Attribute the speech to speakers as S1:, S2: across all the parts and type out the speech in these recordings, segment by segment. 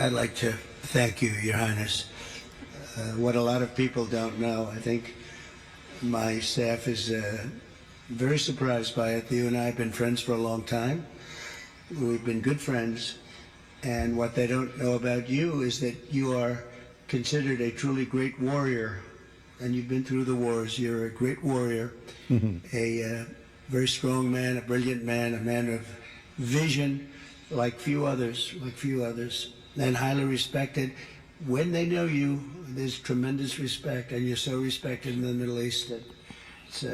S1: I'd like to thank you, Your Highness. What a lot of people don't know, I think my staff is very surprised by it. You and I have been friends for a long time. We've been good friends. And what they don't know about you is that you are considered a truly great warrior. And you've been through the wars. You're a great warrior, a very strong man, a brilliant man, a man of vision, like few others, and highly respected. When they know you, there's tremendous respect, and you're so respected in the Middle East that it's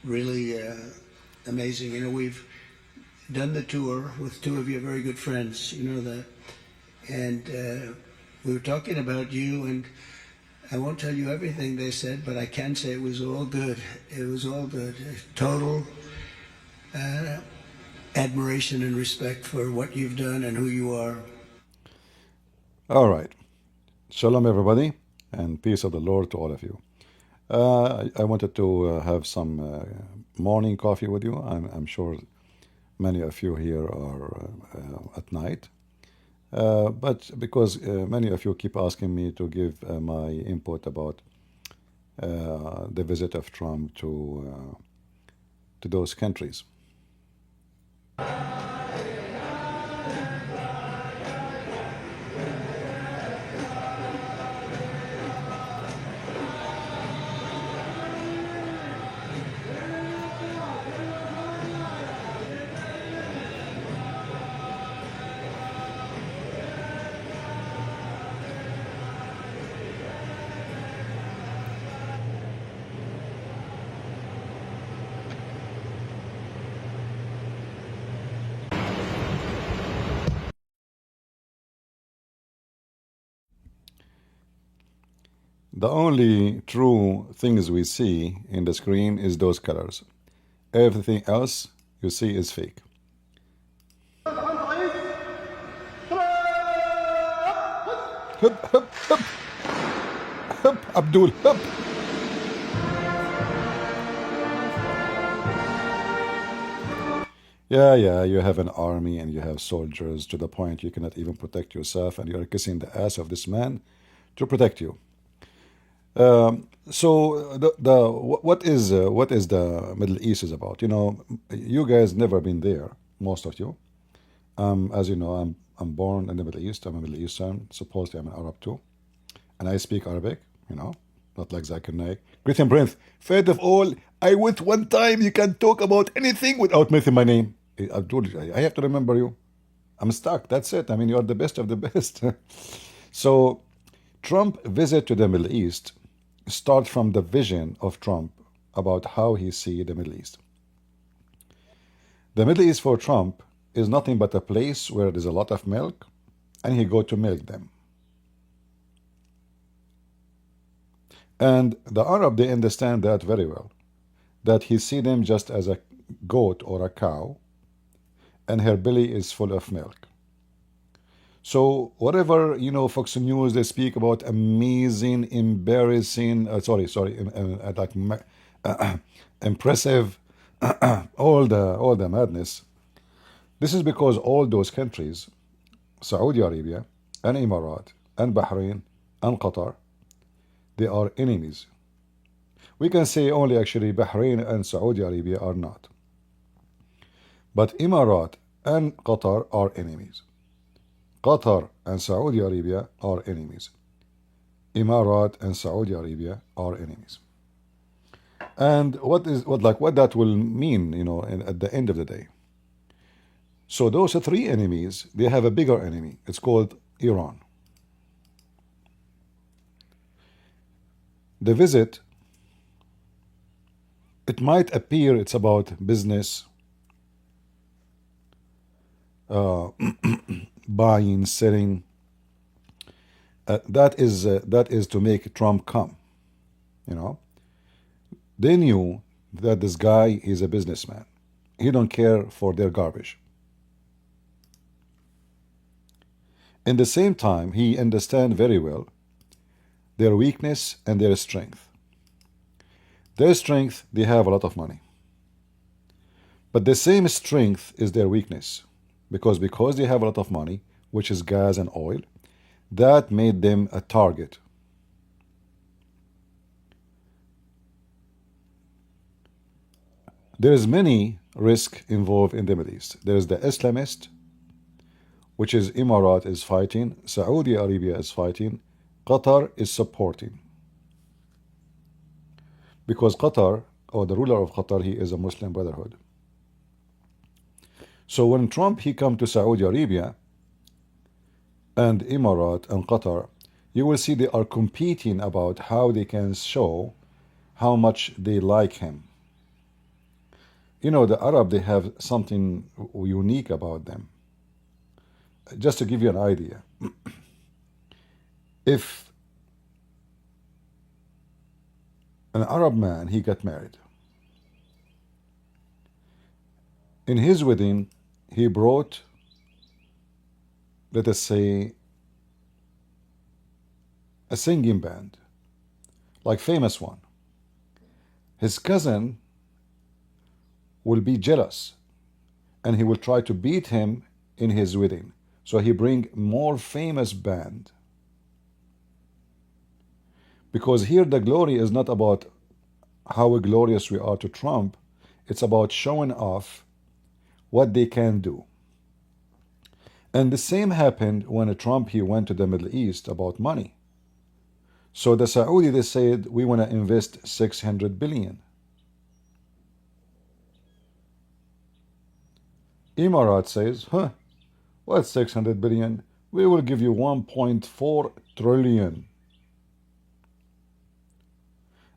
S1: really amazing. You know, we've done the tour with two of your very good friends, you know that, and we were talking about you, and I won't tell you everything they said, but I can say it was all good. It was all good. Total admiration and respect for what you've done and who you are.
S2: All right. Shalom, everybody, and peace of the Lord to all of you. I wanted to have some morning coffee with you. I'm sure many of you here are at night. But because many of you keep asking me to give my input about the visit of Trump to those countries. The only true things we see in the screen is those colors. Everything else you see is fake. Hup, hup, hup. Hup, Abdul, hup. Yeah, you have an army and you have soldiers to the point you cannot even protect yourself, and you're kissing the ass of this man to protect you. So what is the Middle East is about? You know, you guys never been there, most of you. As you know, I'm born in the Middle East. I'm a Middle Eastern. Supposedly, I'm an Arab too, and I speak Arabic. You know, not like Zakir Naik. Greeting, Prince. First of all, I went one time. You can talk about anything without mentioning my name. I have to remember you. I'm stuck. That's it. I mean, you are the best of the best. So, Trump visit to the Middle East start from the vision of Trump about how he see the Middle East. The Middle East for Trump is nothing but a place where there's a lot of milk, and he go to milk them. And the Arab, they understand that very well, that he see them just as a goat or a cow, and her belly is full of milk. So whatever, you know, Fox News, they speak about amazing, embarrassing, like impressive, all the madness. This is because all those countries, Saudi Arabia and Emirat and Bahrain and Qatar, they are enemies. We can say only actually Bahrain and Saudi Arabia are not. But Emirat and Qatar are enemies. Qatar and Saudi Arabia are enemies. Emirat and Saudi Arabia are enemies. And what that will mean, you know, at the end of the day. So those three enemies, they have a bigger enemy. It's called Iran. The visit, it might appear it's about business, buying, selling. That is to make Trump come. You know, they knew that this guy is a businessman. He don't care for their garbage. In the same time, he understand very well their weakness and their strength. Their strength, they have a lot of money. But the same strength is their weakness. Because they have a lot of money, which is gas and oil, that made them a target. There is many risk involved in the Middle East. There is the Islamist, which is Emirat is fighting, Saudi Arabia is fighting, Qatar is supporting. Because Qatar, or the ruler of Qatar, he is a Muslim Brotherhood. So when Trump he come to Saudi Arabia and Emirat and Qatar, you will see they are competing about how they can show how much they like him. You know, the Arab, they have something unique about them. Just to give you an idea, if an Arab man, he got married, in his wedding, he brought, let us say, a singing band, like famous one. His cousin will be jealous and he will try to beat him in his wedding. So he bring more famous band. Because here the glory is not about how glorious we are to Trump. It's about showing off what they can do. And the same happened when Trump he went to the Middle East about money. So the Saudi, they said, we want to invest 600 billion. Emirat says, what's 600 billion? We will give you 1.4 trillion.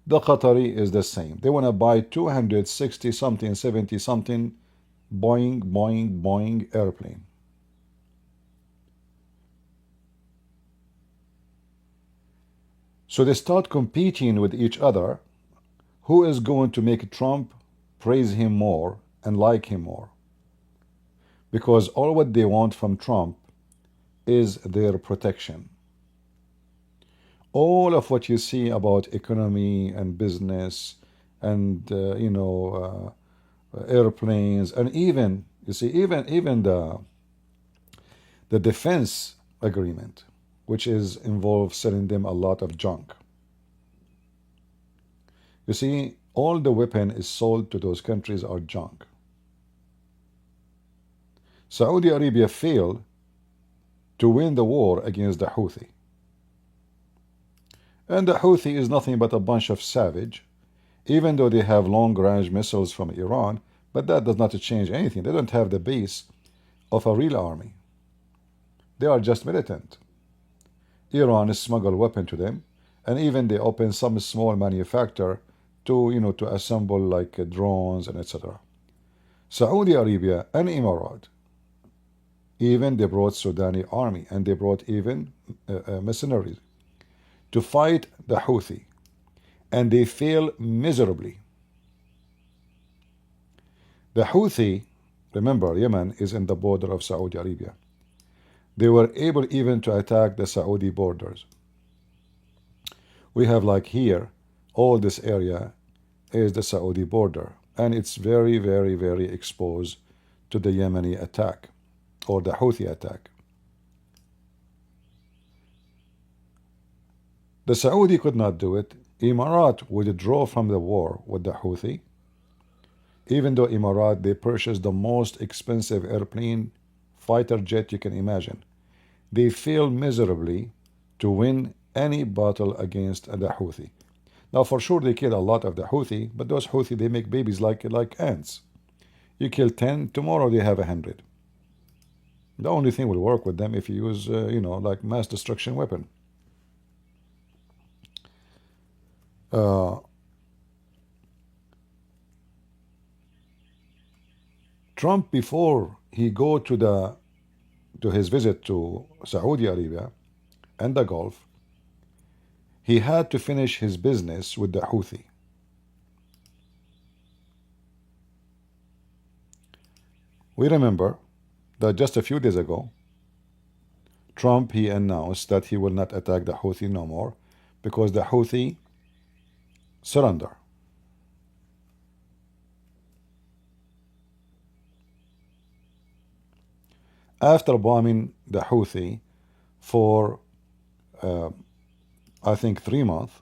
S2: The Qatari is the same. They want to buy 260 something, 70 something Boeing airplane. So they start competing with each other. Who is going to make Trump praise him more and like him more? Because all what they want from Trump is their protection. All of what you see about economy and business and airplanes, and even you see even the defense agreement, which is involves selling them a lot of junk. You see, all the weapon is sold to those countries are junk. Saudi Arabia failed to win the war against the Houthi. And the Houthi is nothing but a bunch of savage, even though they have long-range missiles from Iran, but that does not change anything. They don't have the base of a real army. They are just militant. Iran smuggle weapon to them, and even they open some small manufacturer to assemble like drones and etc. Saudi Arabia and Emirat, even they brought Sudani army, and they brought even mercenaries to fight the Houthi, and they fail miserably. The Houthi, remember, Yemen is in the border of Saudi Arabia. They were able even to attack the Saudi borders. We have like here, all this area is the Saudi border, and it's very, very, very exposed to the Yemeni attack or the Houthi attack. The Saudi could not do it. Emirat withdrew from the war with the Houthi, even though Emirat, they purchased the most expensive airplane, fighter jet you can imagine. They failed miserably to win any battle against the Houthi. Now, for sure, they killed a lot of the Houthi, but those Houthi, they make babies like ants. You kill 10, tomorrow they have 100. The only thing will work with them if you use, like mass destruction weapon. Trump, before he go to his visit to Saudi Arabia and the Gulf, he had to finish his business with the Houthi. We remember that just a few days ago, Trump, he announced that he will not attack the Houthi no more because the Houthi surrender. After bombing the Houthi for I think 3 months,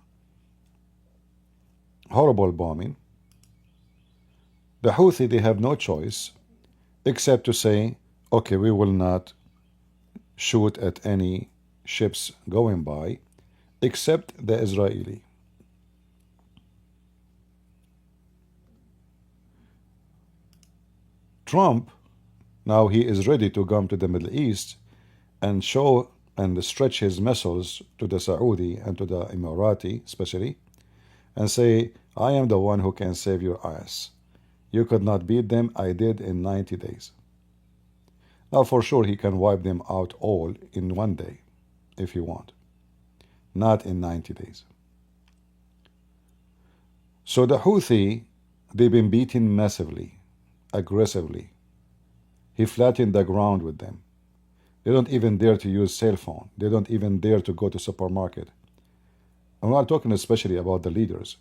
S2: horrible bombing. The Houthi, they have no choice except to say, okay, we will not shoot at any ships going by except the Israeli. Trump, now he is ready to come to the Middle East and show and stretch his muscles to the Saudi and to the Emirati especially, and say, I am the one who can save your ass. You could not beat them, I did in 90 days. Now for sure he can wipe them out all in one day, if he want. Not in 90 days. So the Houthi, they've been beaten massively, aggressively. He flattened the ground with them. They don't even dare to use cell phone. They don't even dare to go to supermarket. I'm not talking especially about the leaders.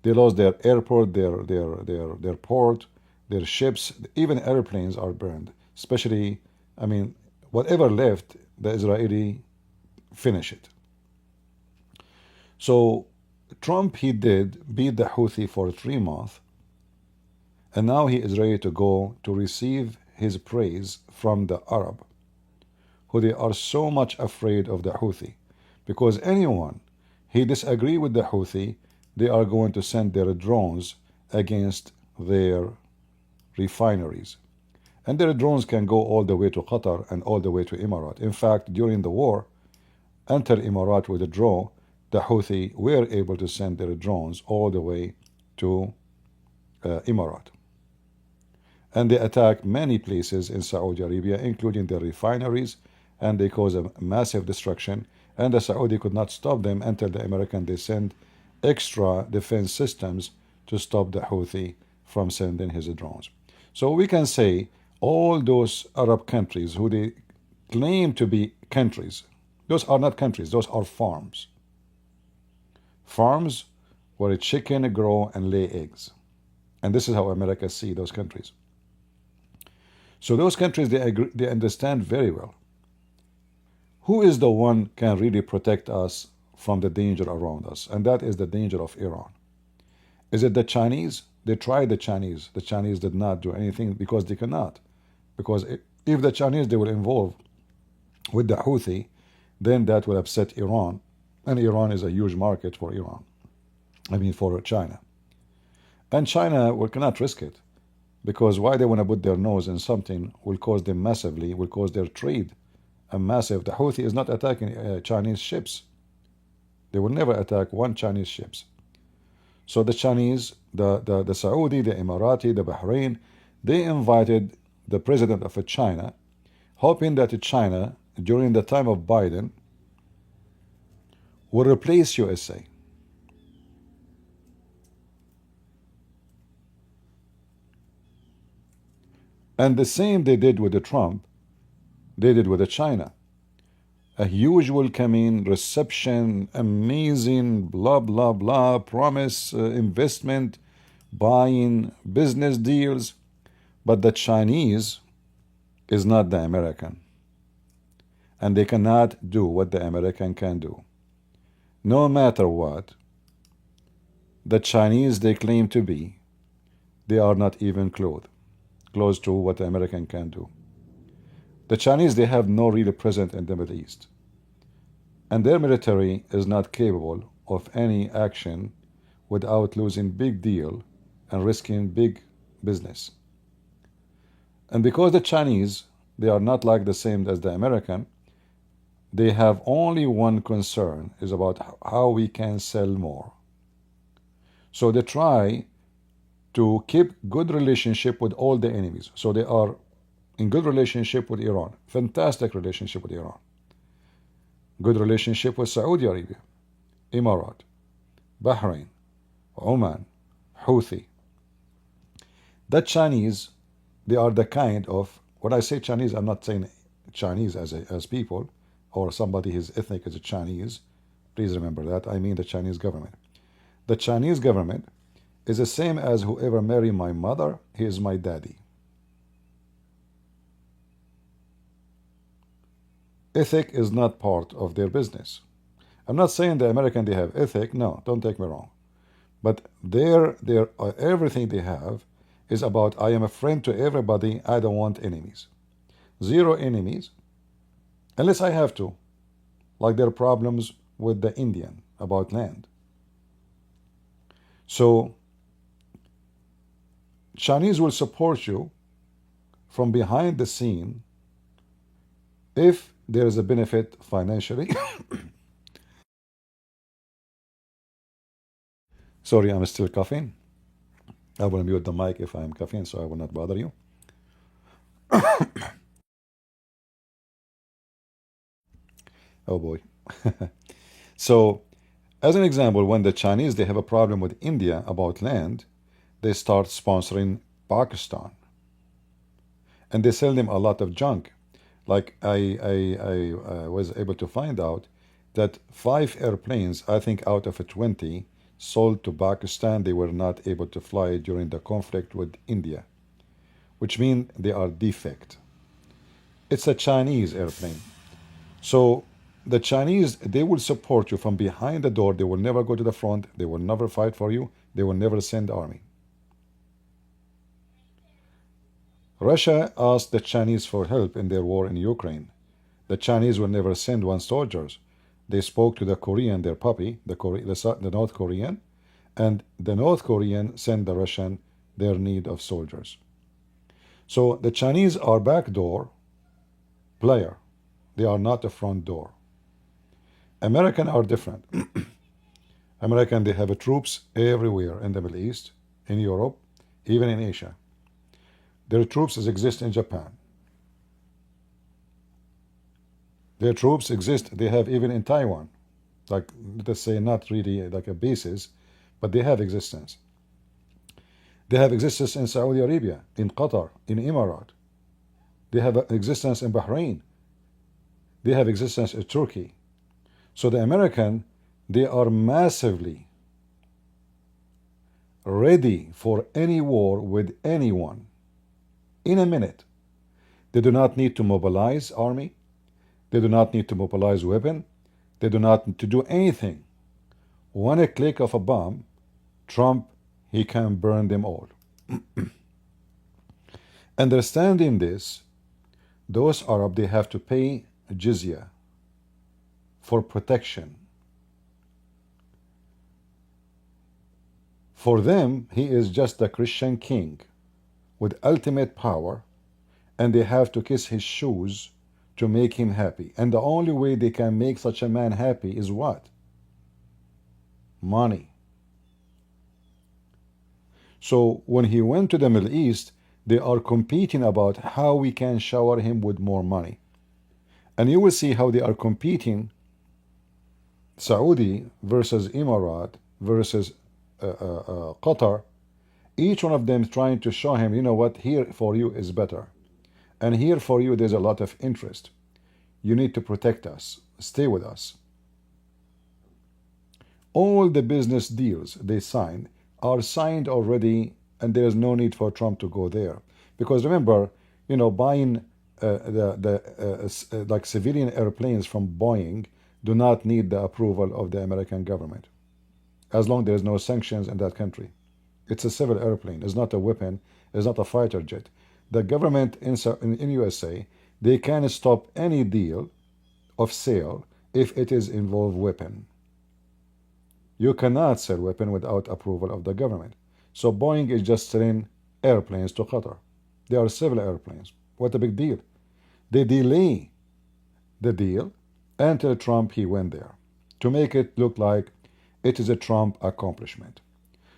S2: They lost their airport, their port, their ships, even airplanes are burned. Especially, I mean, whatever left, the Israeli finish it. So Trump, he did beat the Houthi for 3 months, and now he is ready to go to receive his praise from the Arab, who they are so much afraid of the Houthi, because anyone he disagree with the Houthi, they are going to send their drones against their refineries. And their drones can go all the way to Qatar and all the way to Emirat. In fact, during the war, enter Emirat with a drone, the Houthi were able to send their drones all the way to Emirat. And they attack many places in Saudi Arabia, including their refineries, and they cause a massive destruction. And the Saudi could not stop them until the American, they send extra defense systems to stop the Houthi from sending his drones. So we can say all those Arab countries who they claim to be countries, those are not countries, those are farms. Farms where a chicken grow and lay eggs. And this is how America see those countries. So those countries, they understand very well. Who is the one can really protect us from the danger around us? And that is the danger of Iran. Is it the Chinese? They tried the Chinese. The Chinese did not do anything because they cannot. Because if the Chinese, they will involve with the Houthi, then that will upset Iran. And Iran is a huge market for Iran. I mean, for China. And China cannot risk it. Because why they want to put their nose in something will cause them massively, will cause their trade a massive. The Houthi is not attacking Chinese ships. They will never attack one Chinese ships. So the Chinese, the Saudi, the Emirati, the Bahrain, they invited the president of China, hoping that China, during the time of Biden, will replace USA. And the same they did with the Trump, they did with the China. A huge welcoming, reception, amazing, blah, blah, blah, promise, investment, buying, business deals. But the Chinese is not the American. And they cannot do what the American can do. No matter what, the Chinese they claim to be, they are not even close to what the American can do. The Chinese, they have no real presence in the Middle East. And their military is not capable of any action without losing big deal and risking big business. And because the Chinese, they are not like the same as the American, they have only one concern, is about how we can sell more. So they try to keep good relationship with all the enemies. So they are in good relationship with Iran, fantastic relationship with Iran, good relationship with Saudi Arabia, Emirat, Bahrain, Oman, Houthi. The Chinese, they are the kind of, when I say Chinese, I'm not saying Chinese as people, or somebody his ethnic is a Chinese. Please remember that. I mean the Chinese government. The Chinese government is the same as whoever marry my mother, he is my daddy. Ethic is not part of their business. I'm not saying the American they have ethic. No, don't take me wrong. But everything they have is about I am a friend to everybody. I don't want enemies. Zero enemies, unless I have to, like their problems with the Indian about land. So Chinese will support you from behind the scene if there is a benefit financially. Sorry, I'm still coughing. I will mute the mic if I'm coughing, so I will not bother you. Oh boy. So, as an example, when the Chinese they have a problem with India about land, they start sponsoring Pakistan, and they sell them a lot of junk. Like I was able to find out that 5 airplanes, I think out of 20, sold to Pakistan. They were not able to fly during the conflict with India, which means they are defect. It's a Chinese airplane. So the Chinese, they will support you from behind the door. They will never go to the front. They will never fight for you. They will never send army. Russia asked the Chinese for help in their war in Ukraine. The Chinese will never send one soldiers. They spoke to the Korean, their puppy, the North Korean, and the North Korean sent the Russian their need of soldiers. So the Chinese are backdoor player. They are not a front door. American are different. American, they have troops everywhere in the Middle East, in Europe, even in Asia. Their troops exist in Japan. Their troops exist, they have even in Taiwan. Like, let's say, not really like a basis, but they have existence. They have existence in Saudi Arabia, in Qatar, in Emirat. They have existence in Bahrain. They have existence in Turkey. So the American, they are massively ready for any war with anyone in a minute. They do not need to mobilize army. They do not need to mobilize weapon. They do not need to do anything. One click of a bomb, Trump, he can burn them all. Understanding this, those Arab, they have to pay jizya for protection. For them, he is just a Christian king with ultimate power, and they have to kiss his shoes to make him happy. And the only way they can make such a man happy is what? Money. So when he went to the Middle East, they are competing about how we can shower him with more money. And you will see how they are competing, Saudi versus Emirat versus Qatar. Each one of them trying to show him, you know what, here for you is better. And here for you there's a lot of interest. You need to protect us. Stay with us. All the business deals they signed are signed already, and there's no need for Trump to go there. Because remember, you know, buying like civilian airplanes from Boeing do not need the approval of the American government, as long as there's no sanctions in that country. It's a civil airplane. It's not a weapon. It's not a fighter jet. The government in USA, they can stop any deal of sale if it is involved weapon. You cannot sell weapon without approval of the government. So Boeing is just selling airplanes to Qatar. They are civil airplanes. What a big deal. They delay the deal until Trump he went there to make it look like it is a Trump accomplishment.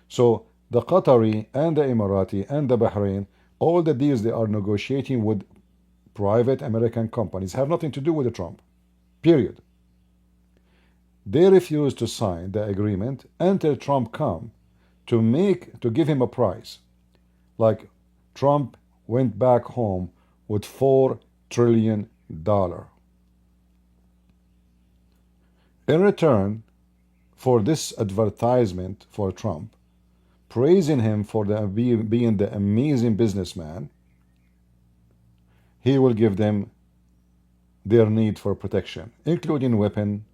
S2: So the Qatari and the Emirati and the Bahrain, all the deals they are negotiating with private American companies have nothing to do with the Trump. Period. They refuse to sign the agreement until Trump come to give him a price. Like Trump went back home with $4 trillion. In return for this advertisement for Trump, praising him for being the amazing businessman, he will give them their need for protection, including weapon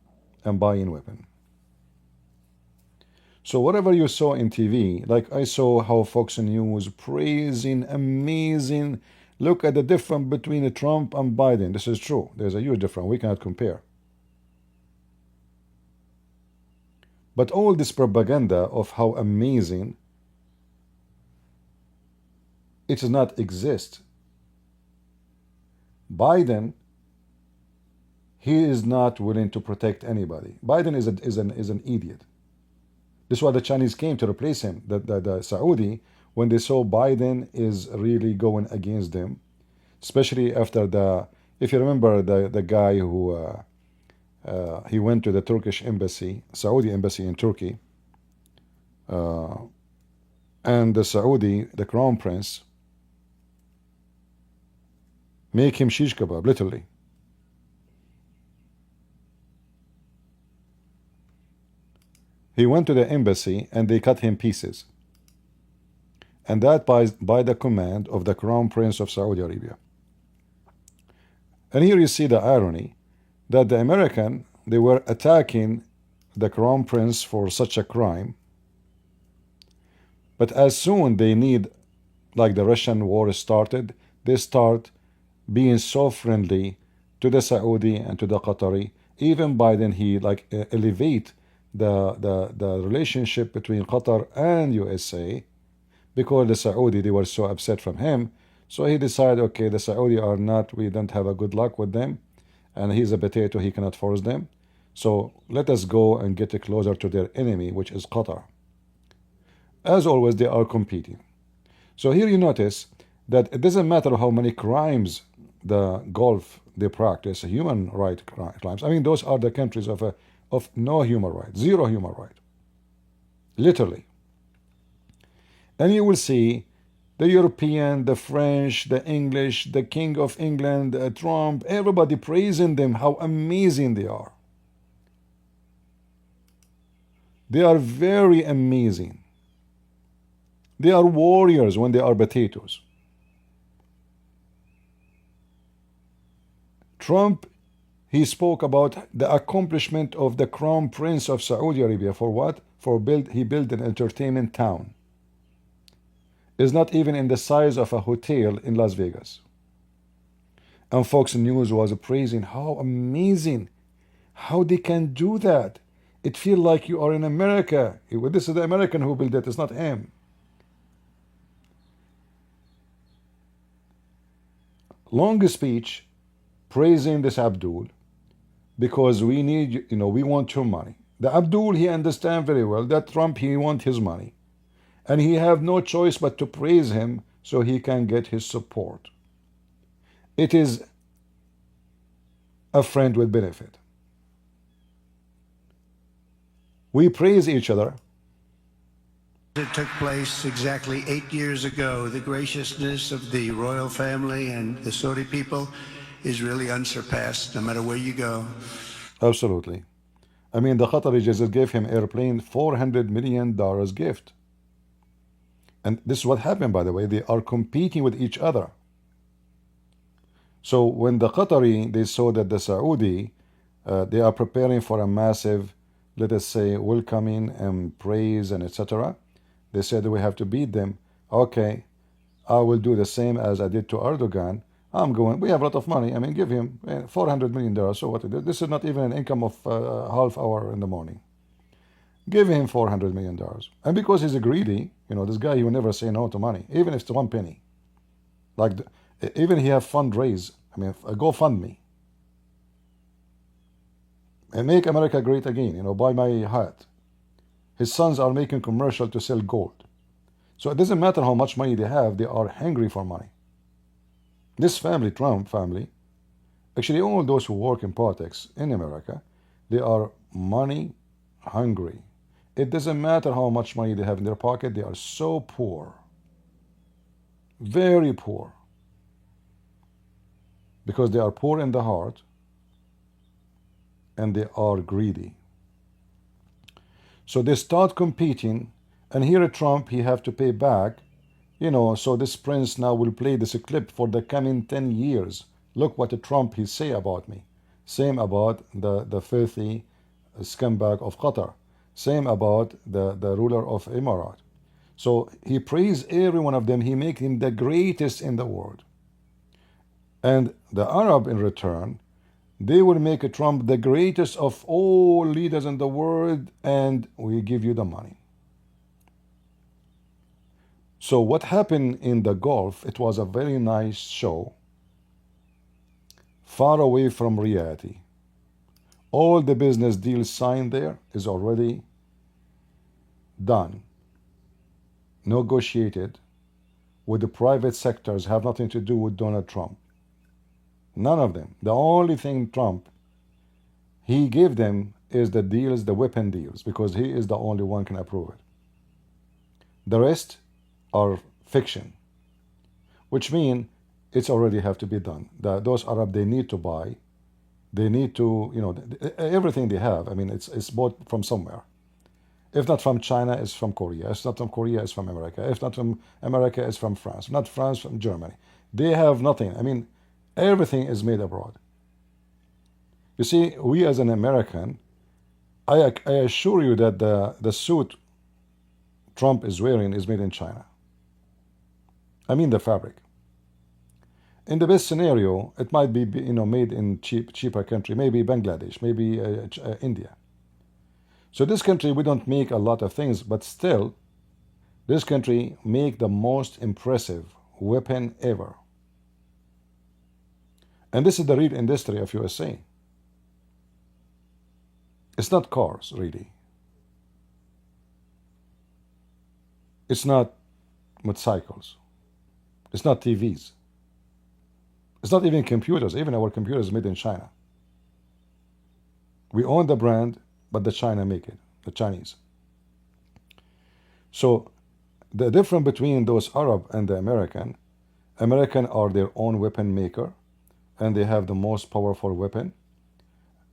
S2: and buying weapon. So whatever you saw in TV, like I saw how Fox News praising, amazing, look at the difference between Trump and Biden. This is true. There's a huge difference. We cannot compare. But all this propaganda of how amazing, it does not exist. Biden, he is not willing to protect anybody. Biden is an idiot. This is why the Chinese came to replace him, the Saudi, when they saw Biden is really going against them, especially after if you remember the guy who he went to the Turkish embassy, Saudi embassy in Turkey, and the Saudi, the crown prince, make him shish kebab, literally. He went to the embassy and they cut him pieces. And that by the command of the crown prince of Saudi Arabia. And here you see the irony that the American, they were attacking the crown prince for such a crime. But as soon they need, like the Russian war started, they start being so friendly to the Saudi and to the Qatari. Even Biden, he like elevate the relationship between Qatar and USA, because the Saudi, they were so upset from him. So he decided, okay, the Saudi are not, we don't have a good luck with them, and he's a potato, he cannot force them. So let us go and get closer to their enemy, which is Qatar. As always, they are competing. So here you notice that it doesn't matter how many crimes the Gulf they practice, human rights crimes. I mean, those are the countries of no human right, zero human right, literally. And you will see the European, the French, the English, the King of England, Trump, everybody praising them, how amazing they are. They are very amazing. They are warriors when they are potatoes. Trump, he spoke about the accomplishment of the crown prince of Saudi Arabia. For what? He built an entertainment town. It's not even in the size of a hotel in Las Vegas. And Fox News was praising how amazing, how they can do that. It feels like you are in America. This is the American who built it, it's not him. Long speech praising this Abdul, because we need, we want your money. The Abdul, he understands very well that Trump, he wants his money. And he have no choice but to praise him so he can get his support. It is a friend with benefit. We praise each other.
S1: It took place exactly 8 years ago. The graciousness of the royal family and the Saudi people is really unsurpassed, no matter where you go.
S2: Absolutely. I mean, the Qataris just gave him airplane $400 million gift. And this is what happened, by the way. They are competing with each other. So when the Qatari, they saw that the Saudi, they are preparing for a massive, let us say, welcoming and praise and etc., they said we have to beat them. Okay, I will do the same as I did to Erdogan. We have a lot of money. I mean, give him $400 million. So what? This is not even an income of half hour in the morning. Give him $400 million. And because he's a greedy, this guy, he will never say no to money, even if it's 1 penny. Like, even he have fundraise. I mean, go fund me. And make America great again, buy my hat. His sons are making commercial to sell gold. So it doesn't matter how much money they have, they are hungry for money. This family, Trump family, actually all those who work in politics in America, they are money hungry. It doesn't matter how much money they have in their pocket, they are so poor. Very poor. Because they are poor in the heart and they are greedy. So they start competing, and here at Trump, he have to pay back, so this prince now will play this clip for the coming 10 years. Look what Trump he say about me. Same about the filthy scumbag of Qatar. Same about the ruler of Emirat. So he praised every one of them. He made him the greatest in the world. And the Arab in return, they will make Trump the greatest of all leaders in the world, and we give you the money. So what happened in the Gulf, it was a very nice show, far away from reality. All the business deals signed there is already done, negotiated with the private sectors, have nothing to do with Donald Trump. None of them. The only thing Trump, he gave them is the deals, the weapon deals, because he is the only one can approve it. The rest are fiction, which means it's already have to be done. Those Arab, they need to buy, they need to, you know, everything they have. I mean, it's bought from somewhere. If not from China, it's from Korea. If not from Korea, it's from America. If not from America, it's from France. If not France, from Germany. They have nothing. I mean, everything is made abroad. You see, we as an American, I assure you that the suit Trump is wearing is made in China. I mean the fabric. In the best scenario, it might be, you know, made in cheaper country, maybe Bangladesh, maybe India. So this country, we don't make a lot of things, but still, this country make the most impressive weapon ever. And this is the real industry of USA. It's not cars, really. It's not motorcycles. It's not TVs. It's not even computers. Even our computers made in China. We own the brand, but the China make it, the Chinese. So the difference between those Arab and the American are their own weapon maker, and they have the most powerful weapon.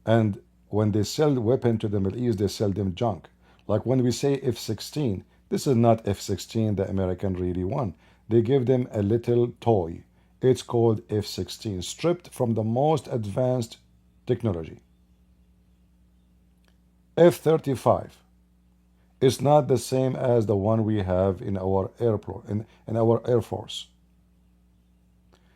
S2: And when they sell weapon to the Middle East, they sell them junk. Like when we say F-16, this is not F-16 the American really want. They give them a little toy. It's called F-16, stripped from the most advanced technology. F-35 is not the same as the one we have in our in our Air Force.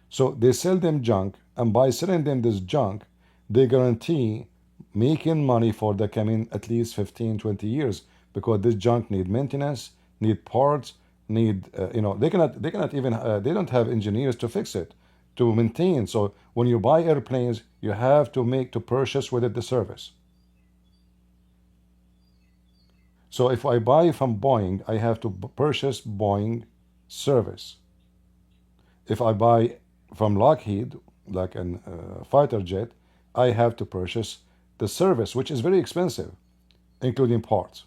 S2: So they sell them junk, and by selling them this junk, they guarantee making money for the coming at least 15, 20 years, because this junk need maintenance, need parts, need, you know, they cannot even, they don't have engineers to fix it, to maintain. So when you buy airplanes, you have to purchase with it the service. So if I buy from Boeing, I have to purchase Boeing service. If I buy from Lockheed, like a fighter jet, I have to purchase the service, which is very expensive, including parts.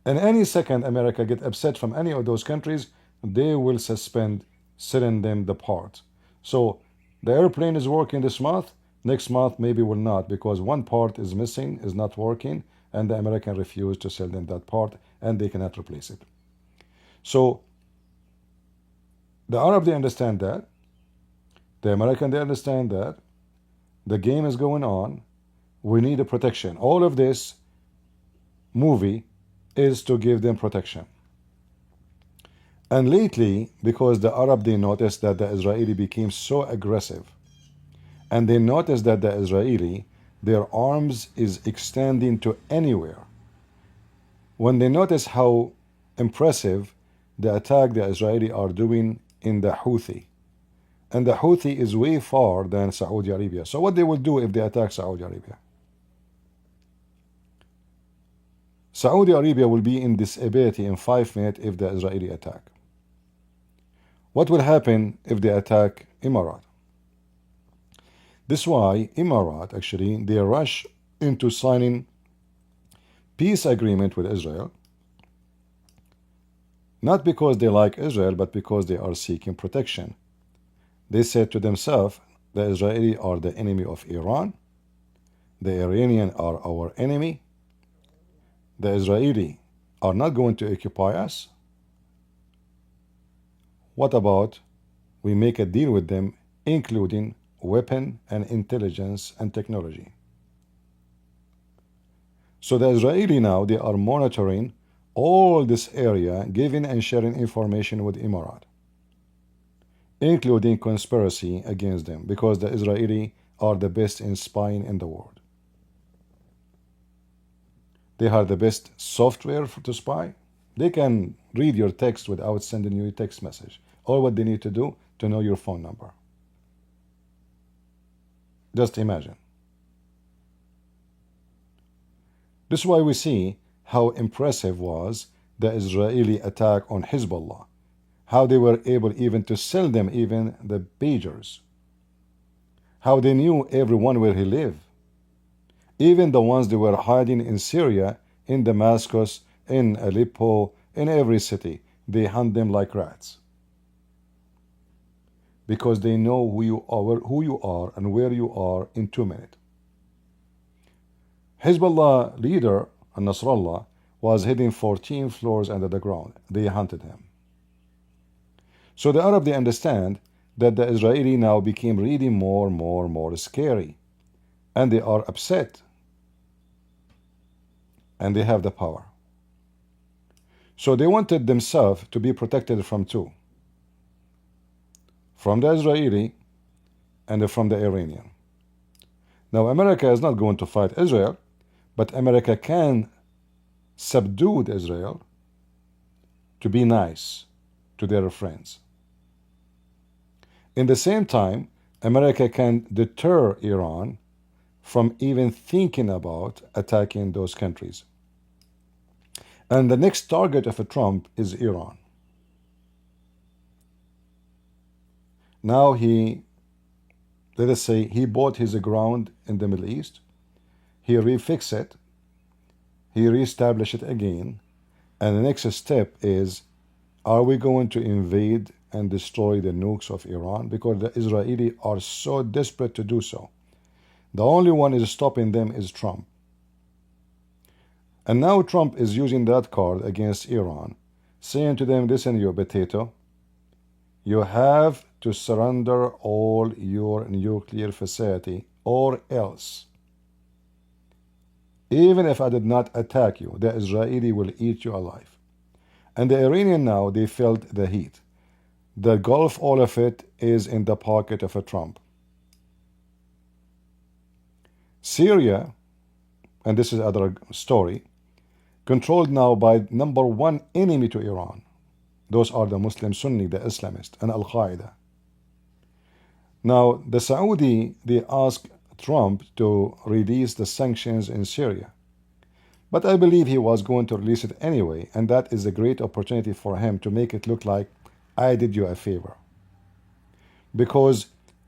S2: And any second America get upset from any of those countries, they will suspend selling them the part. So the airplane is working this month, next month maybe will not, because one part is missing, is not working, and the American refused to sell them that part, and they cannot replace it. So the Arab, they understand that. The American, they understand that. The game is going on. We need a protection. All of this movie is to give them protection. And lately, because the Arab, they noticed that the Israeli became so aggressive, and they noticed that the Israeli, their arms is extending to anywhere. When they notice how impressive the attack the Israeli are doing in the Houthi, and the Houthi is way far than Saudi Arabia. So what they will do if they attack Saudi Arabia? Saudi Arabia will be in disability in 5 minutes if the Israeli attack. What will happen if they attack Emirat? This is why Emirat, actually, they rush into signing peace agreement with Israel, not because they like Israel, but because they are seeking protection. They said to themselves, the Israeli are the enemy of Iran, the Iranian are our enemy, the Israeli are not going to occupy us. What about we make a deal with them, including weapon and intelligence and technology? So the Israeli now, they are monitoring all this area, giving and sharing information with Emirat, including conspiracy against them, because the Israeli are the best in spying in the world. They have the best software to spy. They can read your text without sending you a text message. All what they need to do to know your phone number. Just imagine. This is why we see how impressive was the Israeli attack on Hezbollah, how they were able even to sell them even the pagers, how they knew everyone where he lived, even the ones that were hiding in Syria, in Damascus, in Aleppo, in every city. They hunt them like rats because they know who you are and where you are in 2 minutes. Hezbollah leader Nasrallah was hidden 14 floors under the ground. They hunted him. So the Arab, they understand that the Israeli now became really more scary, and they are upset, and they have the power. So they wanted themselves to be protected from two, from the Israeli and from the Iranian. Now America is not going to fight Israel, but America can subdue Israel to be nice to their friends. In the same time, America can deter Iran from even thinking about attacking those countries. And the next target of Trump is Iran. Now let us say, he bought his ground in the Middle East, he refixed it, he reestablished it again, and the next step is, are we going to invade and destroy the nukes of Iran? Because the Israelis are so desperate to do so. The only one is stopping them is Trump. And now Trump is using that card against Iran, saying to them, listen, you potato, you have to surrender all your nuclear facility or else. Even if I did not attack you, the Israeli will eat you alive. And the Iranian now, they felt the heat. The Gulf, all of it is in the pocket of a Trump. Syria, and this is another story, controlled now by #1 enemy to Iran. Those are the Muslim Sunni, the Islamists, and Al-Qaeda. Now, the Saudi, they asked Trump to release the sanctions in Syria. But I believe he was going to release it anyway, and that is a great opportunity for him to make it look like I did you a favor. Because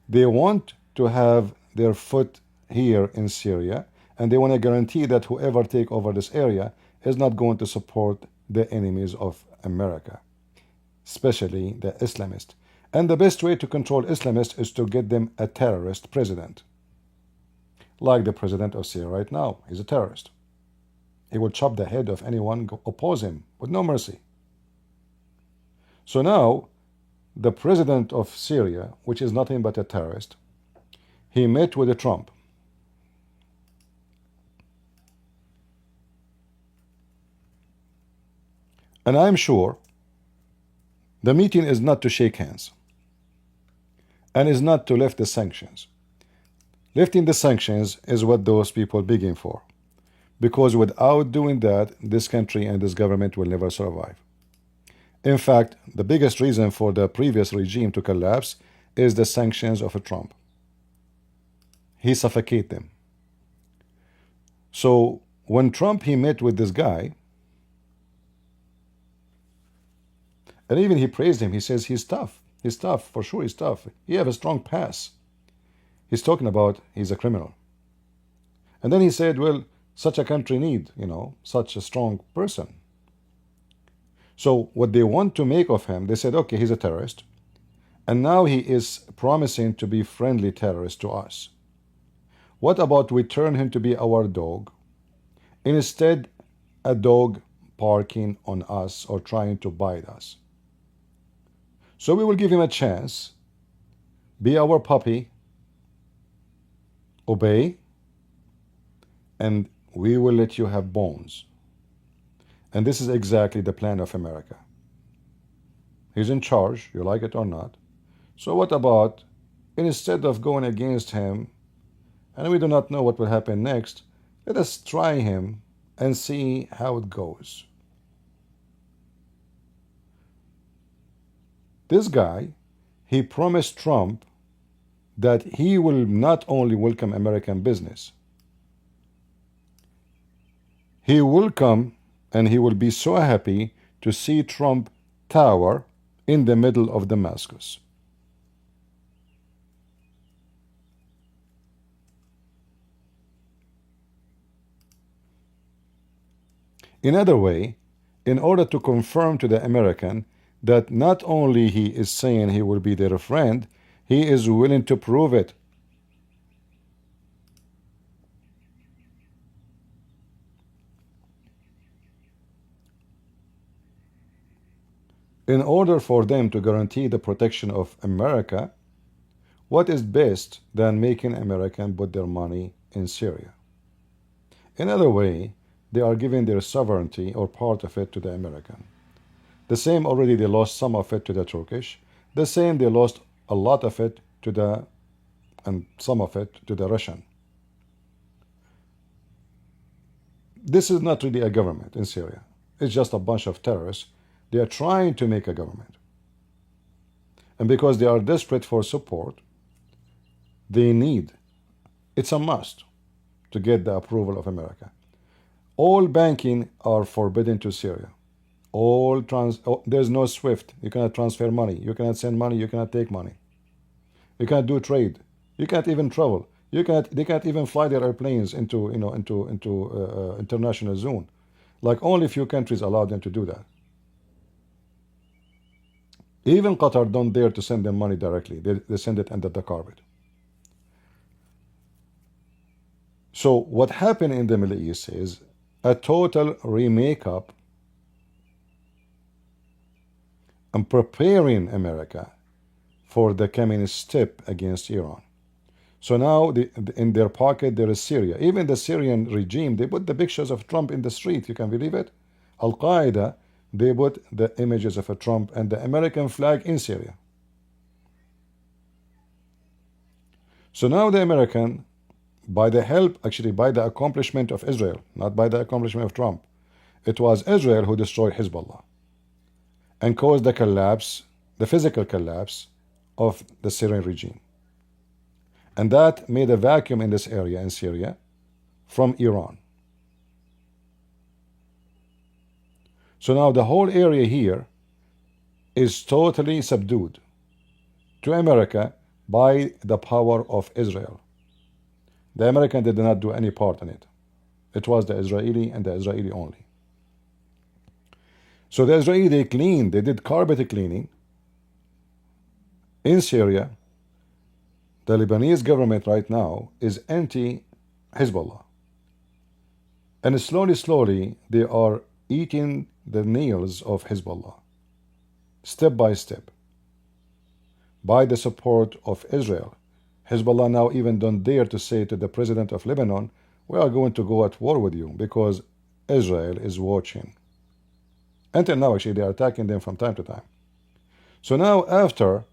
S2: they want to have their foot here in Syria, and they want to guarantee that whoever take over this area is not going to support the enemies of America, especially the Islamists. And the best way to control Islamists is to get them a terrorist president. Like the president of Syria right now, he's a terrorist. He will chop the head of anyone who oppose him with no mercy. So now, the president of Syria, which is nothing but a terrorist, he met with Trump. And I'm sure the meeting is not to shake hands and is not to lift the sanctions. Lifting the sanctions is what those people begging for. Because without doing that, this country and this government will never survive. In fact, the biggest reason for the previous regime to collapse is the sanctions of Trump. He suffocated them. So when Trump, he met with this guy, and even he praised him, he says he's tough. He's tough, for sure he's tough. He have a strong pass. He's talking about he's a criminal. And then he said, well, such a country need, such a strong person. So what they want to make of him, they said, okay, he's a terrorist. And now he is promising to be friendly terrorist to us. What about we turn him to be our dog? Instead, a dog barking on us or trying to bite us. So we will give him a chance, be our puppy, obey, and we will let you have bones. And this is exactly the plan of America. He's in charge, you like it or not. So what about, instead of going against him, and we do not know what will happen next, let us try him and see how it goes. This guy, he promised Trump that he will not only welcome American business, he will come and he will be so happy to see Trump tower in the middle of Damascus. In other way, in order to confirm to the American that not only he is saying he will be their friend, he is willing to prove it. In order for them to guarantee the protection of America, what is best than making American put their money in Syria? In other way, they are giving their sovereignty or part of it to the American. The same already they lost some of it to the Turkish. The same they lost a lot of it to the, and some of it to the Russian. This is not really a government in Syria. It's just a bunch of terrorists. They are trying to make a government. And because they are desperate for support, they need, it's a must, to get the approval of America. All banking are forbidden to Syria. There's no SWIFT. You cannot transfer money. You cannot send money. You cannot take money. You cannot do trade. You can't even travel. They can't even fly their airplanes into international zone. Like only few countries allow them to do that. Even Qatar don't dare to send them money directly. They send it under the carpet. So what happened in the Middle East is a total remake-up and preparing America for the coming step against Iran. So now in their pocket there is Syria. Even the Syrian regime, they put the pictures of Trump in the street. You can believe it? Al-Qaeda, they put the images of a Trump and the American flag in Syria. So now the American, by the help, actually by the accomplishment of Israel, not by the accomplishment of Trump, it was Israel who destroyed Hezbollah and caused the collapse, the physical collapse of the Syrian regime. And that made a vacuum in this area in Syria from Iran. So now the whole area here is totally subdued to America by the power of Israel. The American did not do any part in it. It was the Israeli and the Israeli only. So the Israeli, they cleaned, they did carpet cleaning in Syria. The Lebanese government right now is anti-Hezbollah. And slowly, they are eating the nails of Hezbollah, step by step, by the support of Israel. Hezbollah now even don't dare to say to the president of Lebanon, we are going to go at war with you because Israel is watching. Until now, actually, they are attacking them from time to time. So now, after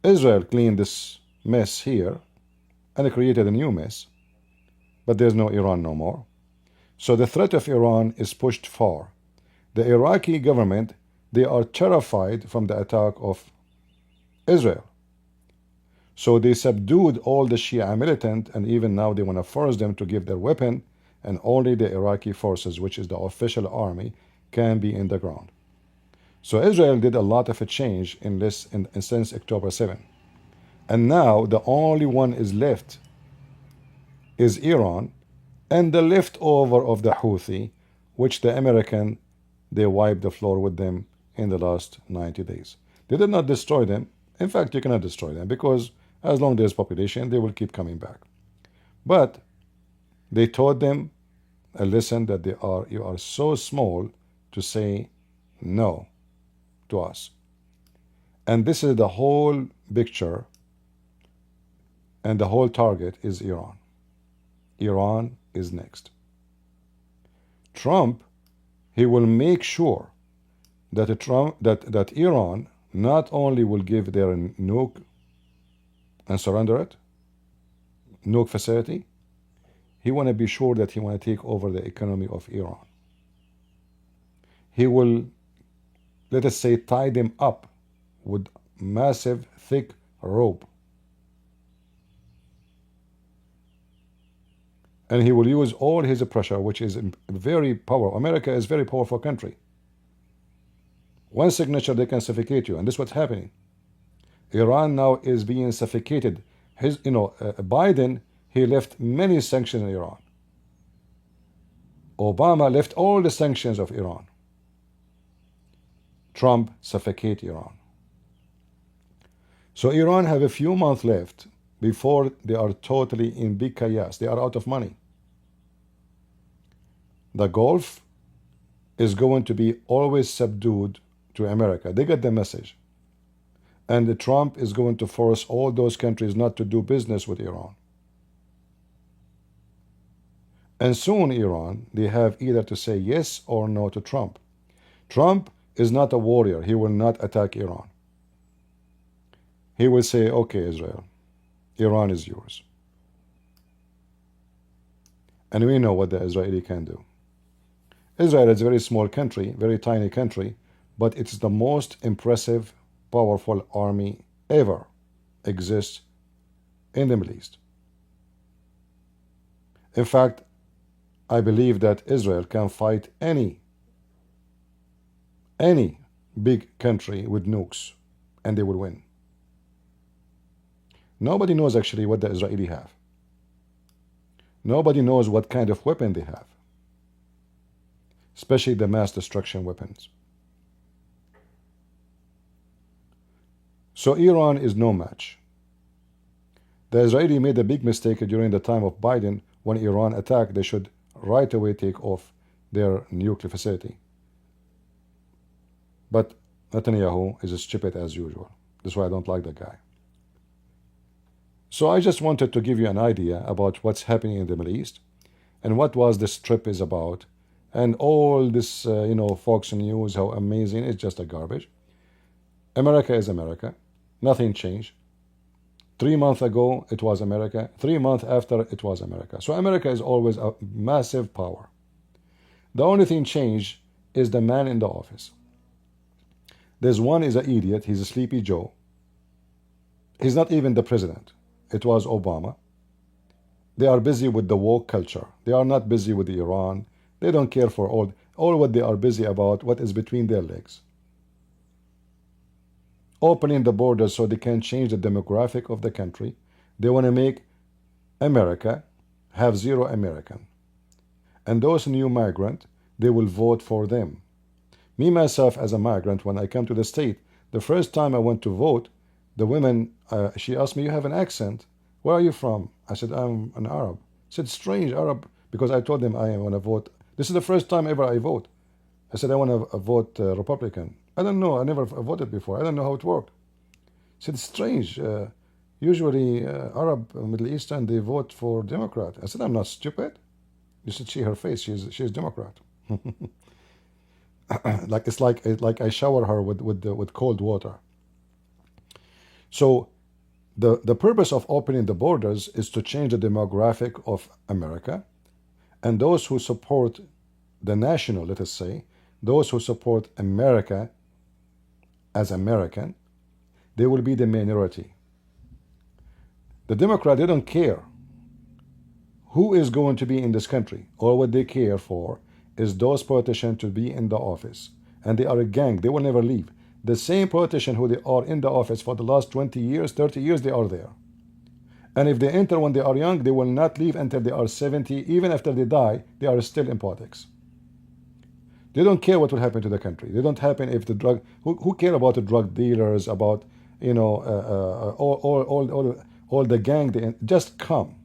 S2: Israel cleaned this mess here and created a new mess, but there's no Iran no more. So the threat of Iran is pushed far. The Iraqi government, they are terrified from the attack of Israel. So they subdued all the Shia militant, and even now they want to force them to give their weapon, and only the Iraqi forces, which is the official army, can be in the ground. So Israel did a lot of a change in this since October 7. And now the only one is left is Iran and the leftover of the Houthi, which the American, they wiped the floor with them in the last 90 days. They did not destroy them. In fact, you cannot destroy them because as long as there's population, they will keep coming back. But they taught them a lesson that you are so small to say no to us. And this is the whole picture, and the whole target is Iran. Iran is next. Trump, he will make sure that Iran not only will give their nuke and surrender it, nuke facility, he want to be sure that he want to take over the economy of Iran. He will, let us say, tie them up with massive, thick rope. And he will use all his pressure, which is very powerful. America is a very powerful country. One signature, they can suffocate you. And this is what's happening. Iran now is being suffocated. Biden, he left many sanctions in Iran. Obama left all the sanctions of Iran. Trump suffocate Iran. So Iran have a few months left before they are totally in big chaos. They are out of money. The Gulf is going to be always subdued to America. They get the message. And Trump is going to force all those countries not to do business with Iran. And soon Iran, they have either to say yes or no to Trump. Trump is not a warrior. He will not attack Iran. He will say, okay, Israel, Iran is yours. And we know what the Israeli can do. Israel is a very small country, very tiny country, but it's the most impressive, powerful army ever exists in the Middle East. In fact, I believe that Israel can fight any big country with nukes, and they will win. Nobody knows actually what the Israeli have. Nobody knows what kind of weapon they have, especially the mass destruction weapons. So Iran is no match. The Israeli made a big mistake during the time of Biden. When Iran attacked, they should right away take off their nuclear facility. But Netanyahu is as stupid as usual. That's why I don't like that guy. So I just wanted to give you an idea about what's happening in the Middle East and what was this trip is about, and all this, Fox News, how amazing. It's just a garbage. America is America. Nothing changed. 3 months ago, it was America. 3 months after, it was America. So America is always a massive power. The only thing changed is the man in the office. There's one is an idiot. He's a Sleepy Joe. He's not even the president. It was Obama. They are busy with the woke culture. They are not busy with Iran. They don't care for all what they are busy about, what is between their legs. Opening the borders so they can change the demographic of the country. They want to make America have zero American. And those new migrants, they will vote for them. Me, myself, as a migrant, when I come to the state, the first time I went to vote, the woman, she asked me, you have an accent. Where are you from? I said, I'm an Arab. She said, strange Arab, because I told them I want to vote. This is the first time ever I vote. I said, I want to vote Republican. I don't know. I never voted before. I don't know how it worked. She said, strange. Usually Arab, Middle Eastern, they vote for Democrat. I said, I'm not stupid. You should see her face. She's Democrat. It's like I shower her with cold water. So the purpose of opening the borders is to change the demographic of America, and those who support the national, let us say, those who support America as American, they will be the minority. The Democrats, they don't care who is going to be in this country. All what they care for is those politicians to be in the office. And they are a gang. They will never leave. The same politicians who they are in the office for the last 20 years, 30 years, they are there. And if they enter when they are young, they will not leave until they are 70. Even after they die, they are still in politics. They don't care what will happen to the country. They don't happen if the drug... Who care about the drug dealers, about, all the gang? They just come.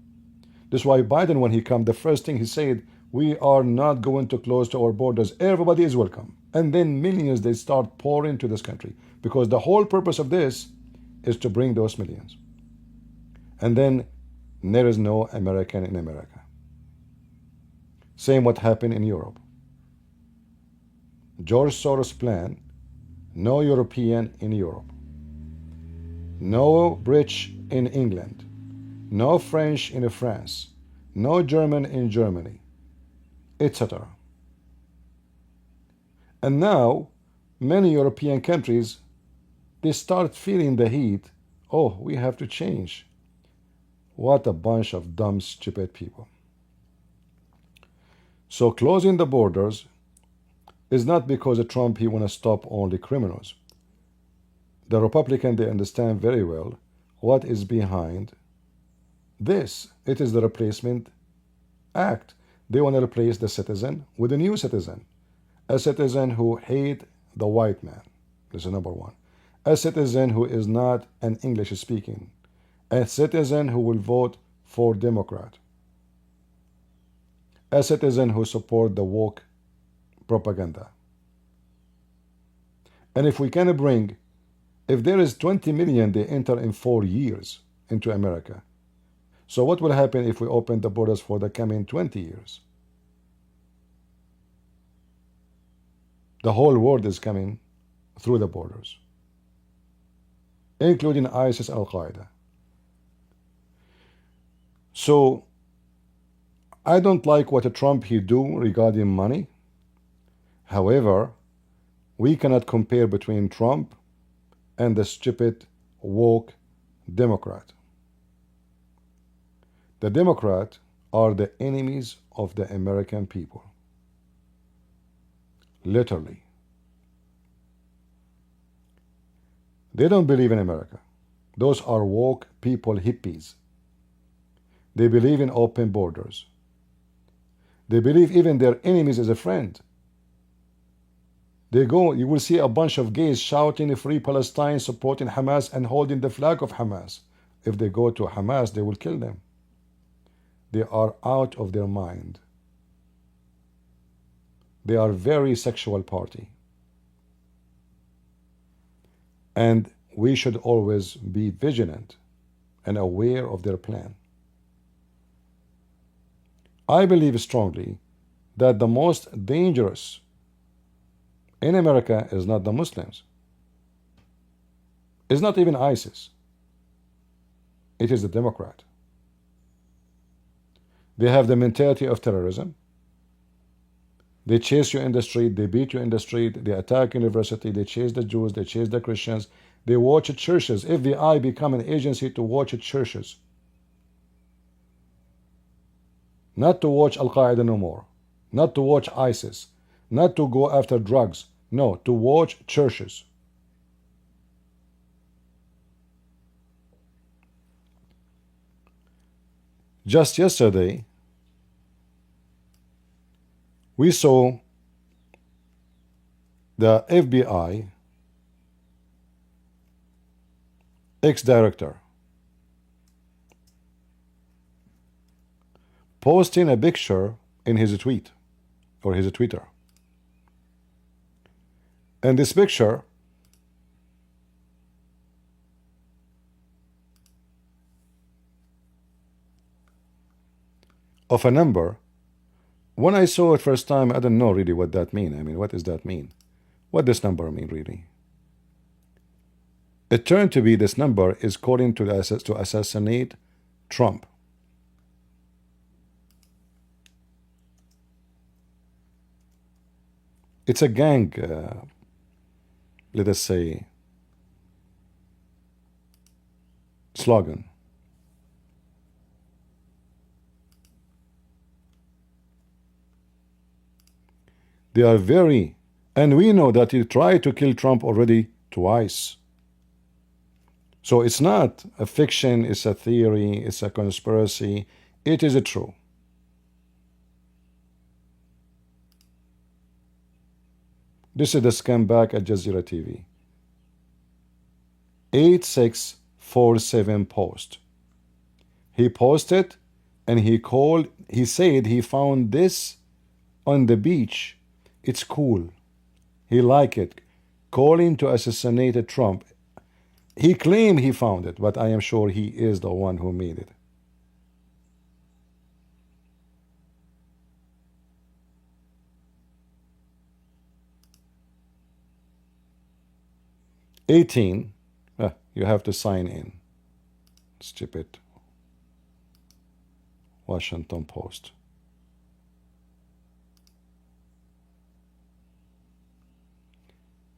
S2: That's why Biden, when he come, the first thing he said, we are not going to close to our borders. Everybody is welcome. And then millions, they start pouring to this country. Because the whole purpose of this is to bring those millions. And then there is no American in America. Same what happened in Europe. George Soros' plan, no European in Europe, no British in England, no French in France, no German in Germany, etc. And now, many European countries, they start feeling the heat. Oh, we have to change. What a bunch of dumb, stupid people. So closing the borders is not because of Trump he want to stop only criminals. The Republicans, they understand very well what is behind this. It is the replacement act. They want to replace the citizen with a new citizen, a citizen who hate the white man. This is number one. A citizen who is not an English speaking, a citizen who will vote for Democrat, a citizen who support the woke propaganda. And if we can bring, if there is 20 million they enter in 4 years into America, so what will happen if we open the borders for the coming 20 years? The whole world is coming through the borders, including ISIS, Al-Qaeda. So I don't like what Trump he do regarding money. However, we cannot compare between Trump and the stupid woke Democrat. The Democrats are the enemies of the American people. Literally. They don't believe in America. Those are woke people, hippies. They believe in open borders. They believe even their enemies as a friend. They go, you will see a bunch of gays shouting Free Palestine, supporting Hamas and holding the flag of Hamas. If they go to Hamas, they will kill them. They are out of their mind. They are very sexual party. And we should always be vigilant and aware of their plan. I believe strongly that the most dangerous in America is not the Muslims. It's not even ISIS. It is the Democrat. They have the mentality of terrorism. They chase you in the street, they beat you in the street, they attack university, they chase the Jews, they chase the Christians, they watch churches. FBI become an agency to watch churches. Not to watch Al-Qaeda no more. Not to watch ISIS. Not to go after drugs. No, to watch churches. Just yesterday, we saw the FBI ex-director posting a picture in his tweet or his Twitter. And this picture of a number, when I saw it first time, I didn't know really what that mean. I mean, what does that mean? What does number mean really? It turned to be this number is calling to assassinate Trump. It's a gang, let us say, slogan. They are very, and we know that he tried to kill Trump already twice. So it's not a fiction, it's a theory, it's a conspiracy. It is true. This is the scumbag at Jazeera TV. 8647 post. He posted and he said he found this on the beach. It's cool. He liked it. Calling to assassinate Trump. He claimed he found it, but I am sure he is the one who made it. 18, you have to sign in. Stupid Washington Post.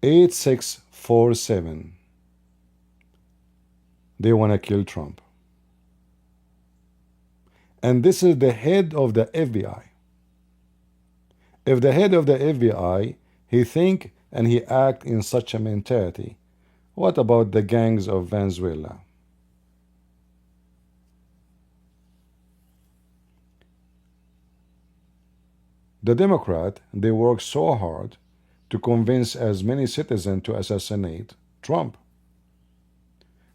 S2: 8647. They want to kill Trump. And this is the head of the FBI. If the head of the FBI, he think and he act in such a mentality, what about the gangs of Venezuela? The Democrat, they work so hard to convince as many citizens to assassinate Trump.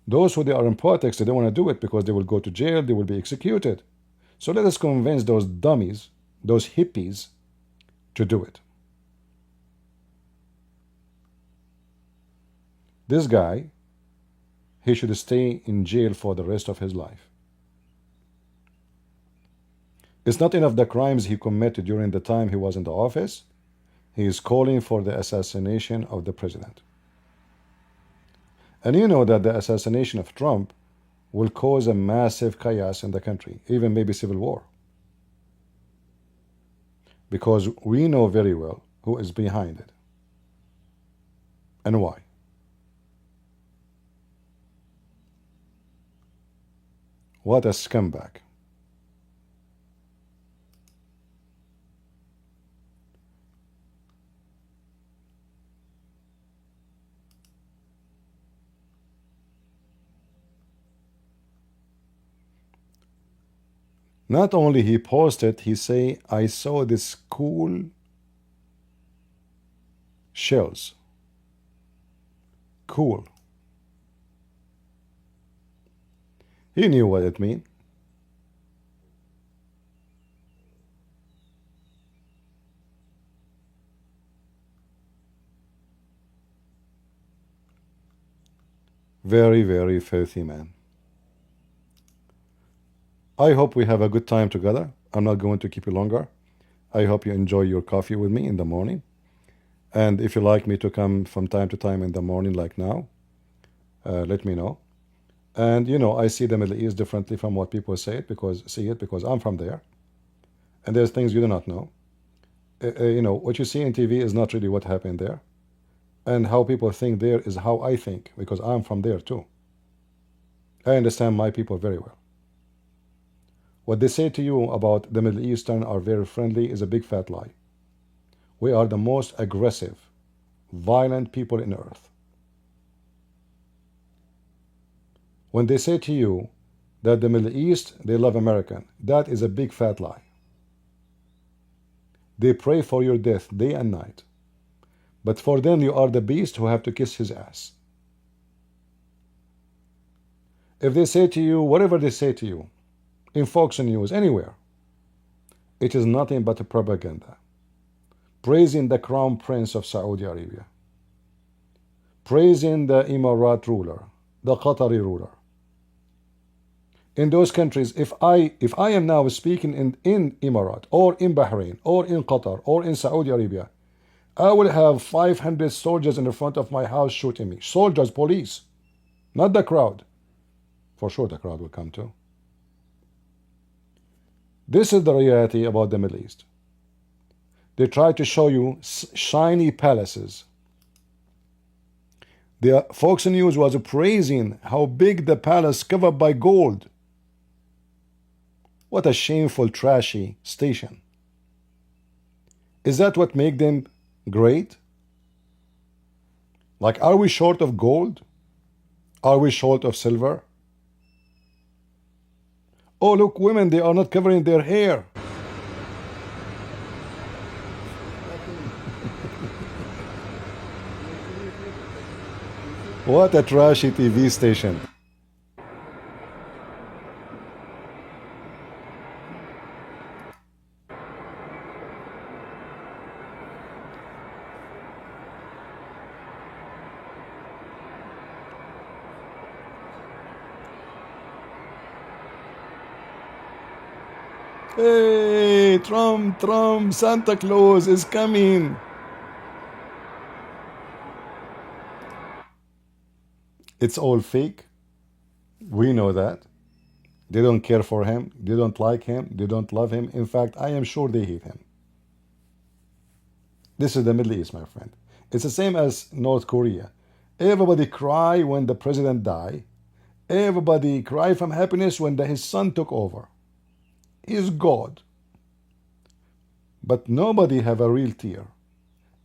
S2: Those who they are in politics, they don't want to do it because they will go to jail, they will be executed. So let us convince those dummies, those hippies, to do it. This guy, he should stay in jail for the rest of his life. It's not enough the crimes he committed during the time he was in the office. He is calling for the assassination of the president. And you know that the assassination of Trump will cause a massive chaos in the country, even maybe civil war. Because we know very well who is behind it and why. What a scumbag. Not only he posted, he say, I saw this cool shells. Cool. He knew what it meant. Very, very filthy man. I hope we have a good time together. I'm not going to keep you longer. I hope you enjoy your coffee with me in the morning. And if you like me to come from time to time in the morning like now, let me know. And you know, I see the Middle East differently from what people say it because I'm from there. And there's things you do not know. You know, what you see in TV is not really what happened there. And how people think there is how I think, because I'm from there too. I understand my people very well. What they say to you about the Middle Eastern are very friendly is a big fat lie. We are the most aggressive, violent people in earth. When they say to you that the Middle East, they love American, that is a big fat lie. They pray for your death day and night. But for them, you are the beast who have to kiss his ass. If they say to you, whatever they say to you, in Fox News, anywhere, it is nothing but a propaganda. Praising the Crown Prince of Saudi Arabia. Praising the Emirat ruler, the Qatari ruler. In those countries, if I am now speaking in Emirat, or in Bahrain, or in Qatar, or in Saudi Arabia, I will have 500 soldiers in the front of my house shooting me. Soldiers, police, not the crowd. For sure the crowd will come too. This is the reality about the Middle East. They try to show you shiny palaces. The Fox News was praising how big the palace covered by gold. What a shameful, trashy station. Is that what makes them great? Like, are we short of gold? Are we short of silver? Oh, look, women, they are not covering their hair. What a trashy TV station. Hey, Trump, Santa Claus is coming. It's all fake. We know that. They don't care for him. They don't like him. They don't love him. In fact, I am sure they hate him. This is the Middle East, my friend. It's the same as North Korea. Everybody cry when the president died. Everybody cry from happiness when his son took over. He's God. But nobody have a real tear.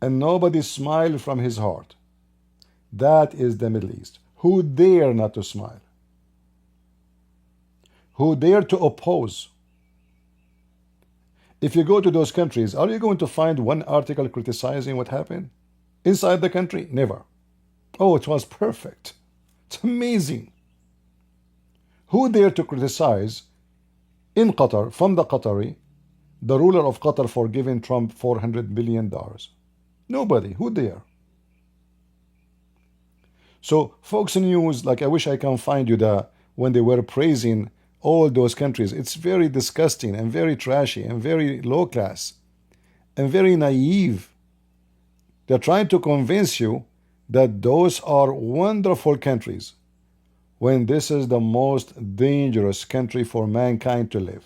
S2: And nobody smile from his heart. That is the Middle East. Who dare not to smile? Who dare to oppose? If you go to those countries, are you going to find one article criticizing what happened? Inside the country? Never. Oh, it was perfect. It's amazing. Who dare to criticize in Qatar, from the Qatari, the ruler of Qatar for giving Trump $400 billion? Nobody. Who dare? So Fox News, like I wish I can find you when they were praising all those countries, it's very disgusting and very trashy and very low class and very naive. They're trying to convince you that those are wonderful countries when this is the most dangerous country for mankind to live.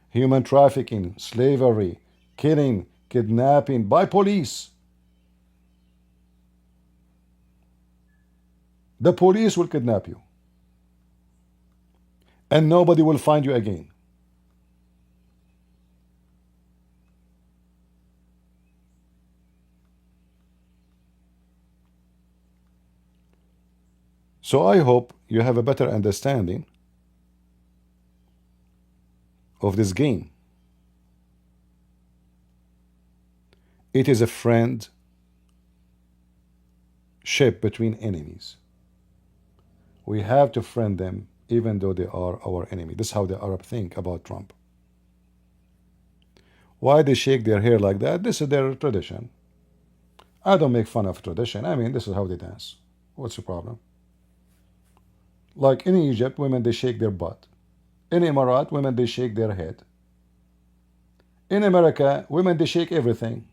S2: Human trafficking, slavery, killing, kidnapping by police. The police will kidnap you. And nobody will find you again. So I hope you have a better understanding of this game. It is a friendship between enemies. We have to friend them even though they are our enemy. This is how the Arab think about Trump. Why they shake their hair like that? This is their tradition. I don't make fun of tradition. I mean, this is how they dance. What's the problem? Like in Egypt, women, they shake their butt. In Emirat, women, they shake their head. In America, women, they shake everything.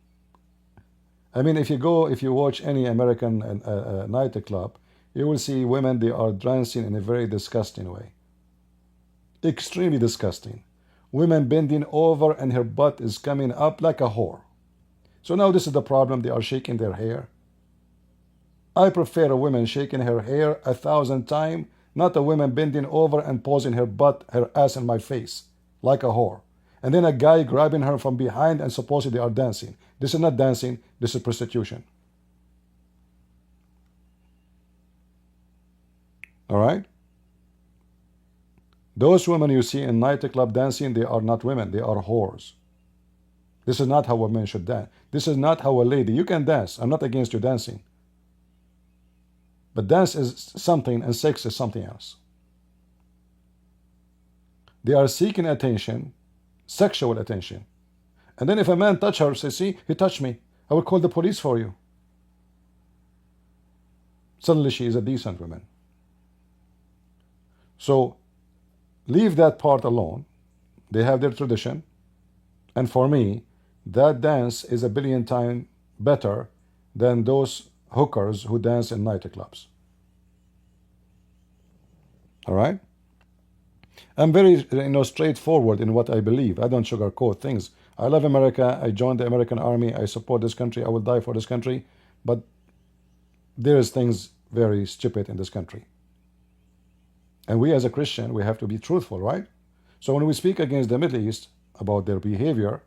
S2: I mean, if you watch any American nightclub, you will see women, they are dancing in a very disgusting way. Extremely disgusting. Women bending over and her butt is coming up like a whore. So now this is the problem. They are shaking their hair. I prefer a woman shaking her hair 1,000 times, not a woman bending over and posing her butt, her ass in my face like a whore. And then a guy grabbing her from behind and supposedly they are dancing. This is not dancing. This is prostitution. All right? Those women you see in nightclub dancing, they are not women. They are whores. This is not how a man should dance. This is not how a lady. You can dance. I'm not against you dancing. But dance is something and sex is something else. They are seeking attention, sexual attention. And then if a man touch her, say, see, he touched me. I will call the police for you. Suddenly she is a decent woman. So leave that part alone. They have their tradition. And for me, that dance is a billion times better than those hookers who dance in nightclubs. All right? I'm very straightforward in what I believe. I don't sugarcoat things. I love America. I joined the American Army. I support this country. I will die for this country. But there is things very stupid in this country. And we as a Christian, we have to be truthful, right? So when we speak against the Middle East about their behavior,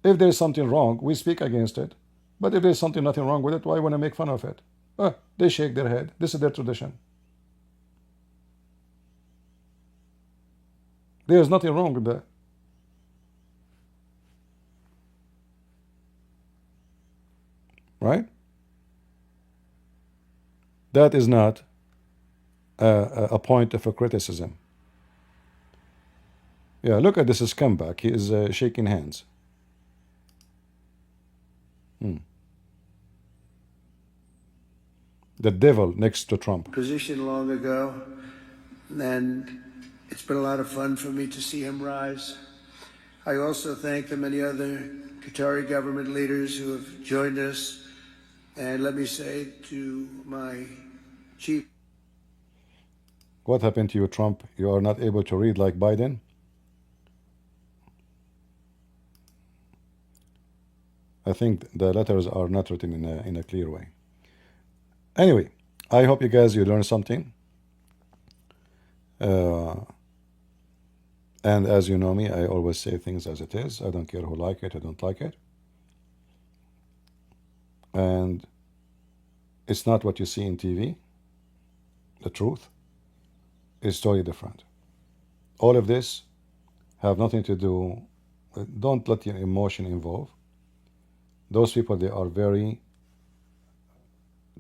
S2: if there's something wrong, we speak against it. But if there's nothing wrong with it, why want to make fun of it? They shake their head. This is their tradition. There's nothing wrong with that. Right? That is not a point of a criticism. Yeah, look at this scumbag. He is shaking hands. The devil next to Trump.
S1: Position long ago, and it's been a lot of fun for me to see him rise. I also thank the many other Qatari government leaders who have joined us. And let me say to my chief
S2: What happened to you, Trump? You are not able to read like Biden? I think the letters are not written in a clear way. Anyway, I hope you guys you learned something. And as you know me, I always say things as it is. I don't care who like it or don't like it. And it's not what you see in TV. The truth is totally different. All of this have nothing to do. Don't let your emotion involve. Those people, they are very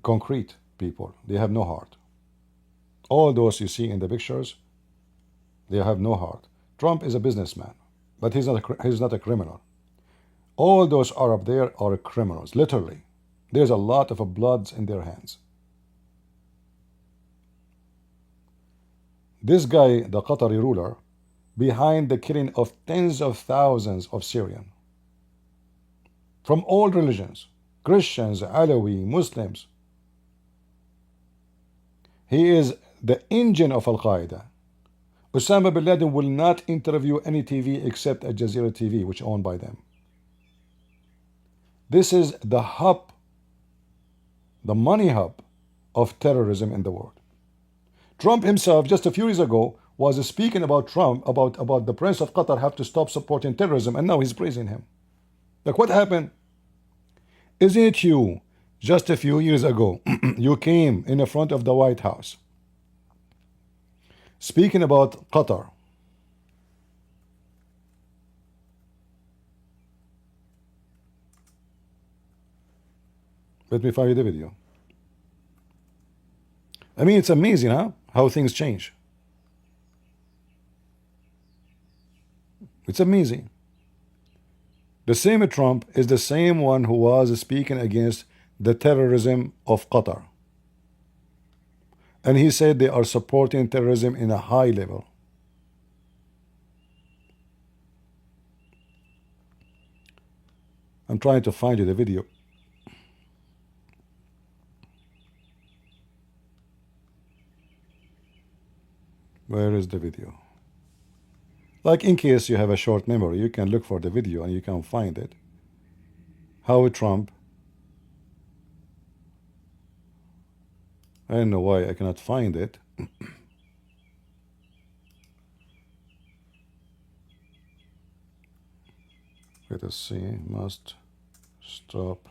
S2: concrete people. They have no heart. All those you see in the pictures, they have no heart. Trump is a businessman, but he's not a criminal. All those Arab there are criminals, literally. There's a lot of blood in their hands. This guy, the Qatari ruler, behind the killing of tens of thousands of Syrians from all religions, Christians, Alawi, Muslims. He is the engine of Al-Qaeda. Osama bin Laden will not interview any TV except Al Jazeera TV, which is owned by them. This is the hub, the money hub of terrorism in the world. Trump himself, just a few years ago, was speaking about Trump, about the Prince of Qatar have to stop supporting terrorism, and now he's praising him. Like, what happened? Isn't it you, just a few years ago, you came in the front of the White House speaking about Qatar. Let me find you the video. I mean, it's amazing, huh? How things change. It's amazing. The same Trump is the same one who was speaking against the terrorism of Qatar. And he said they are supporting terrorism in a high level. I'm trying to find you the video. Where is the video? Like, in case you have a short memory, you can look for the video and you can find it. How Trump, I don't know why I cannot find it. Let us see, must stop.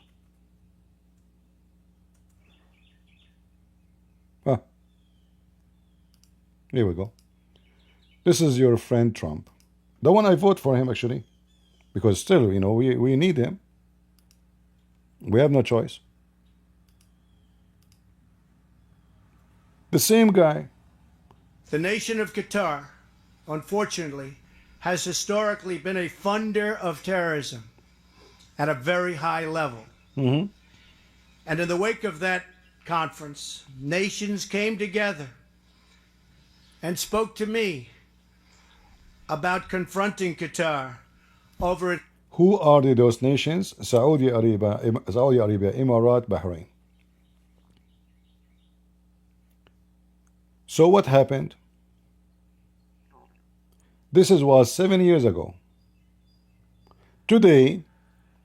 S2: Ah, here we go. This is your friend Trump. The one I vote for him, actually. Because still, you know, we need him. We have no choice. The same guy.
S1: The nation of Qatar, unfortunately, has historically been a funder of terrorism at a very high level.
S2: Mm-hmm.
S1: And in the wake of that conference, nations came together and spoke to me about confronting Qatar over it.
S2: Who are those nations? Saudi Arabia, Emirat, Bahrain. So what happened? This was 7 years ago. Today,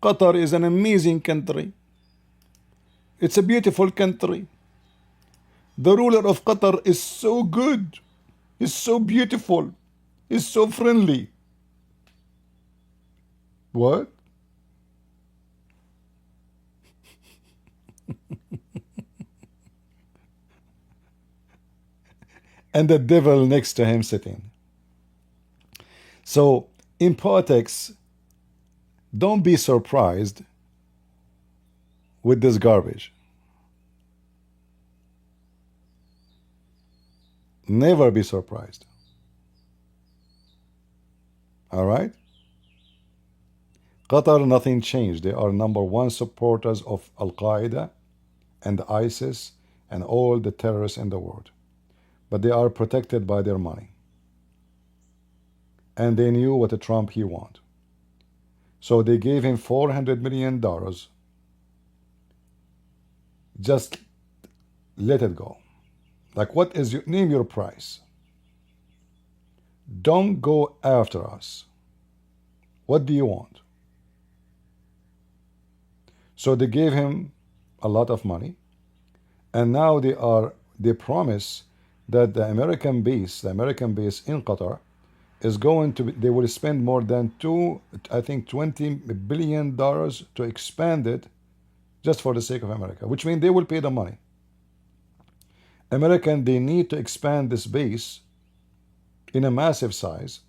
S2: Qatar is an amazing country. It's a beautiful country. The ruler of Qatar is so good. He's so beautiful. He's so friendly. What? And the devil next to him sitting. So, in politics, don't be surprised with this garbage. Never be surprised. All right? Qatar, nothing changed. They are #1 supporters of Al-Qaeda and ISIS and all the terrorists in the world. But they are protected by their money. And they knew what a Trump he wanted. So they gave him $400 million. Just let it go. Like, what is your name your price? Don't go after us. What do you want? So they gave him a lot of money, and now they promise that the American base in Qatar is going to be, they will spend more than I think $20 billion to expand it just for the sake of America, which means they will pay the money. American, they need to expand this base in a massive size,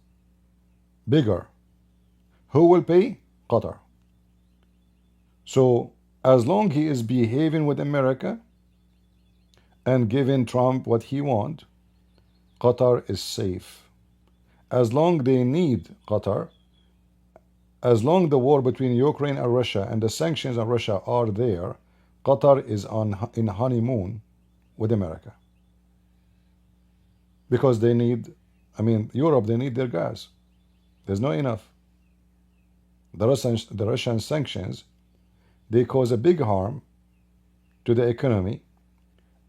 S2: bigger. Who will pay? Qatar. So as long he is behaving with America and giving Trump what he wants, Qatar is safe. As long they need Qatar, as long the war between Ukraine and Russia and the sanctions on Russia are there, Qatar is in honeymoon with America. Because they need, I mean, Europe, they need their gas. There's not enough. The Russian sanctions, they cause a big harm to the economy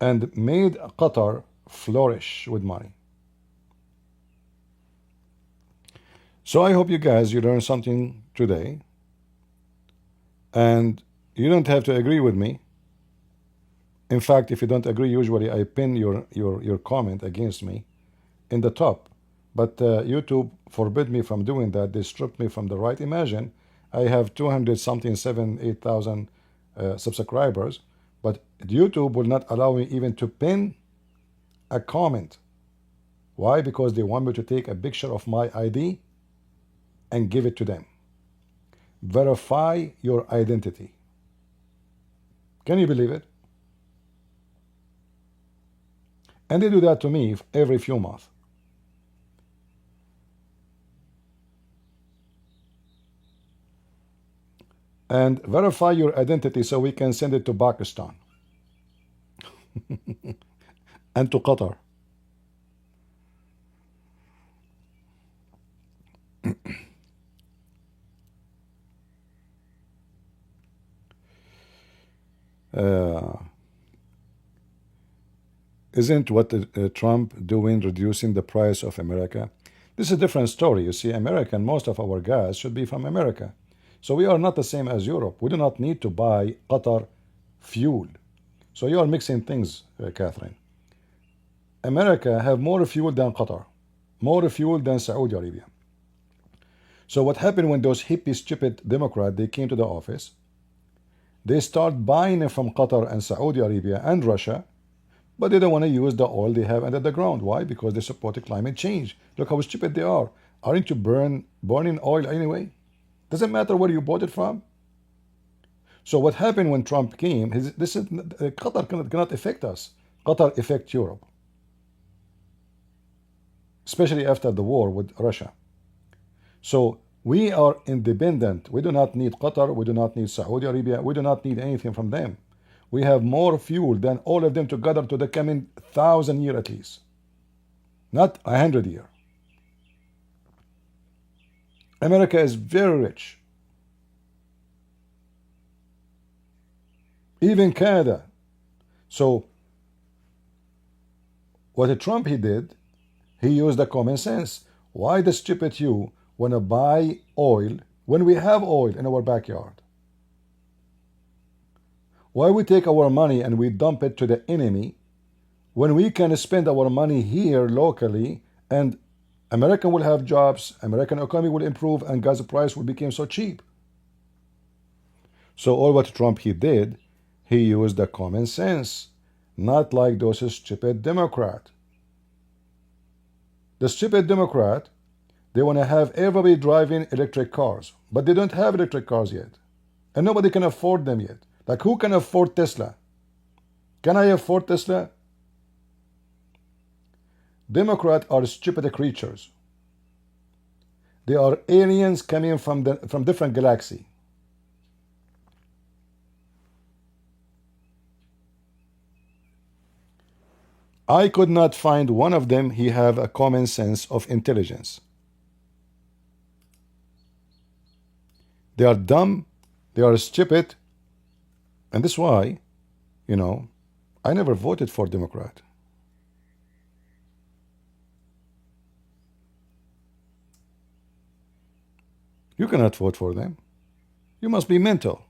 S2: and made Qatar flourish with money. So I hope you guys, you learned something today. And you don't have to agree with me. In fact, if you don't agree, usually I pin your comment against me in the top. But YouTube forbid me from doing that. They stripped me from the right. Imagine I have 200 something, 8,000 subscribers, but YouTube will not allow me even to pin a comment. Why? Because they want me to take a picture of my ID and give it to them. Verify your identity. Can you believe it? And they do that to me every few months. And verify your identity so we can send it to Pakistan and to Qatar. Isn't what Trump doing reducing the price of America? This is a different story. You see, American, most of our gas should be from America. So we are not the same as Europe. We do not need to buy Qatar fuel. So you are mixing things, Catherine. America have more fuel than Qatar, more fuel than Saudi Arabia. So what happened when those hippie, stupid Democrats, they came to the office, they start buying it from Qatar and Saudi Arabia and Russia, but they don't want to use the oil they have under the ground. Why? Because they support the climate change. Look how stupid they are. Aren't you burning oil anyway? Doesn't matter where you bought it from. So what happened when Trump came, Qatar cannot affect us. Qatar affect Europe, especially after the war with Russia. So we are independent. We do not need Qatar. We do not need Saudi Arabia. We do not need anything from them. We have more fuel than all of them together to the coming 1,000 years at least, not 100 years. America is very rich. Even Canada. So what Trump he did, he used the common sense. Why the stupid you want to buy oil when we have oil in our backyard? Why we take our money and we dump it to the enemy when we can spend our money here locally and America will have jobs, American economy will improve, and gas price will become so cheap? So all what Trump he did, he used the common sense, not like those stupid Democrat. The stupid Democrat, they want to have everybody driving electric cars, but they don't have electric cars yet, and nobody can afford them yet. Like, who can afford Tesla? Can I afford Tesla? Democrats are stupid creatures. They are aliens coming from different galaxy. I could not find one of them he have a common sense of intelligence. They are dumb, they are stupid, and this is why, I never voted for Democrat. You cannot vote for them. You must be mental.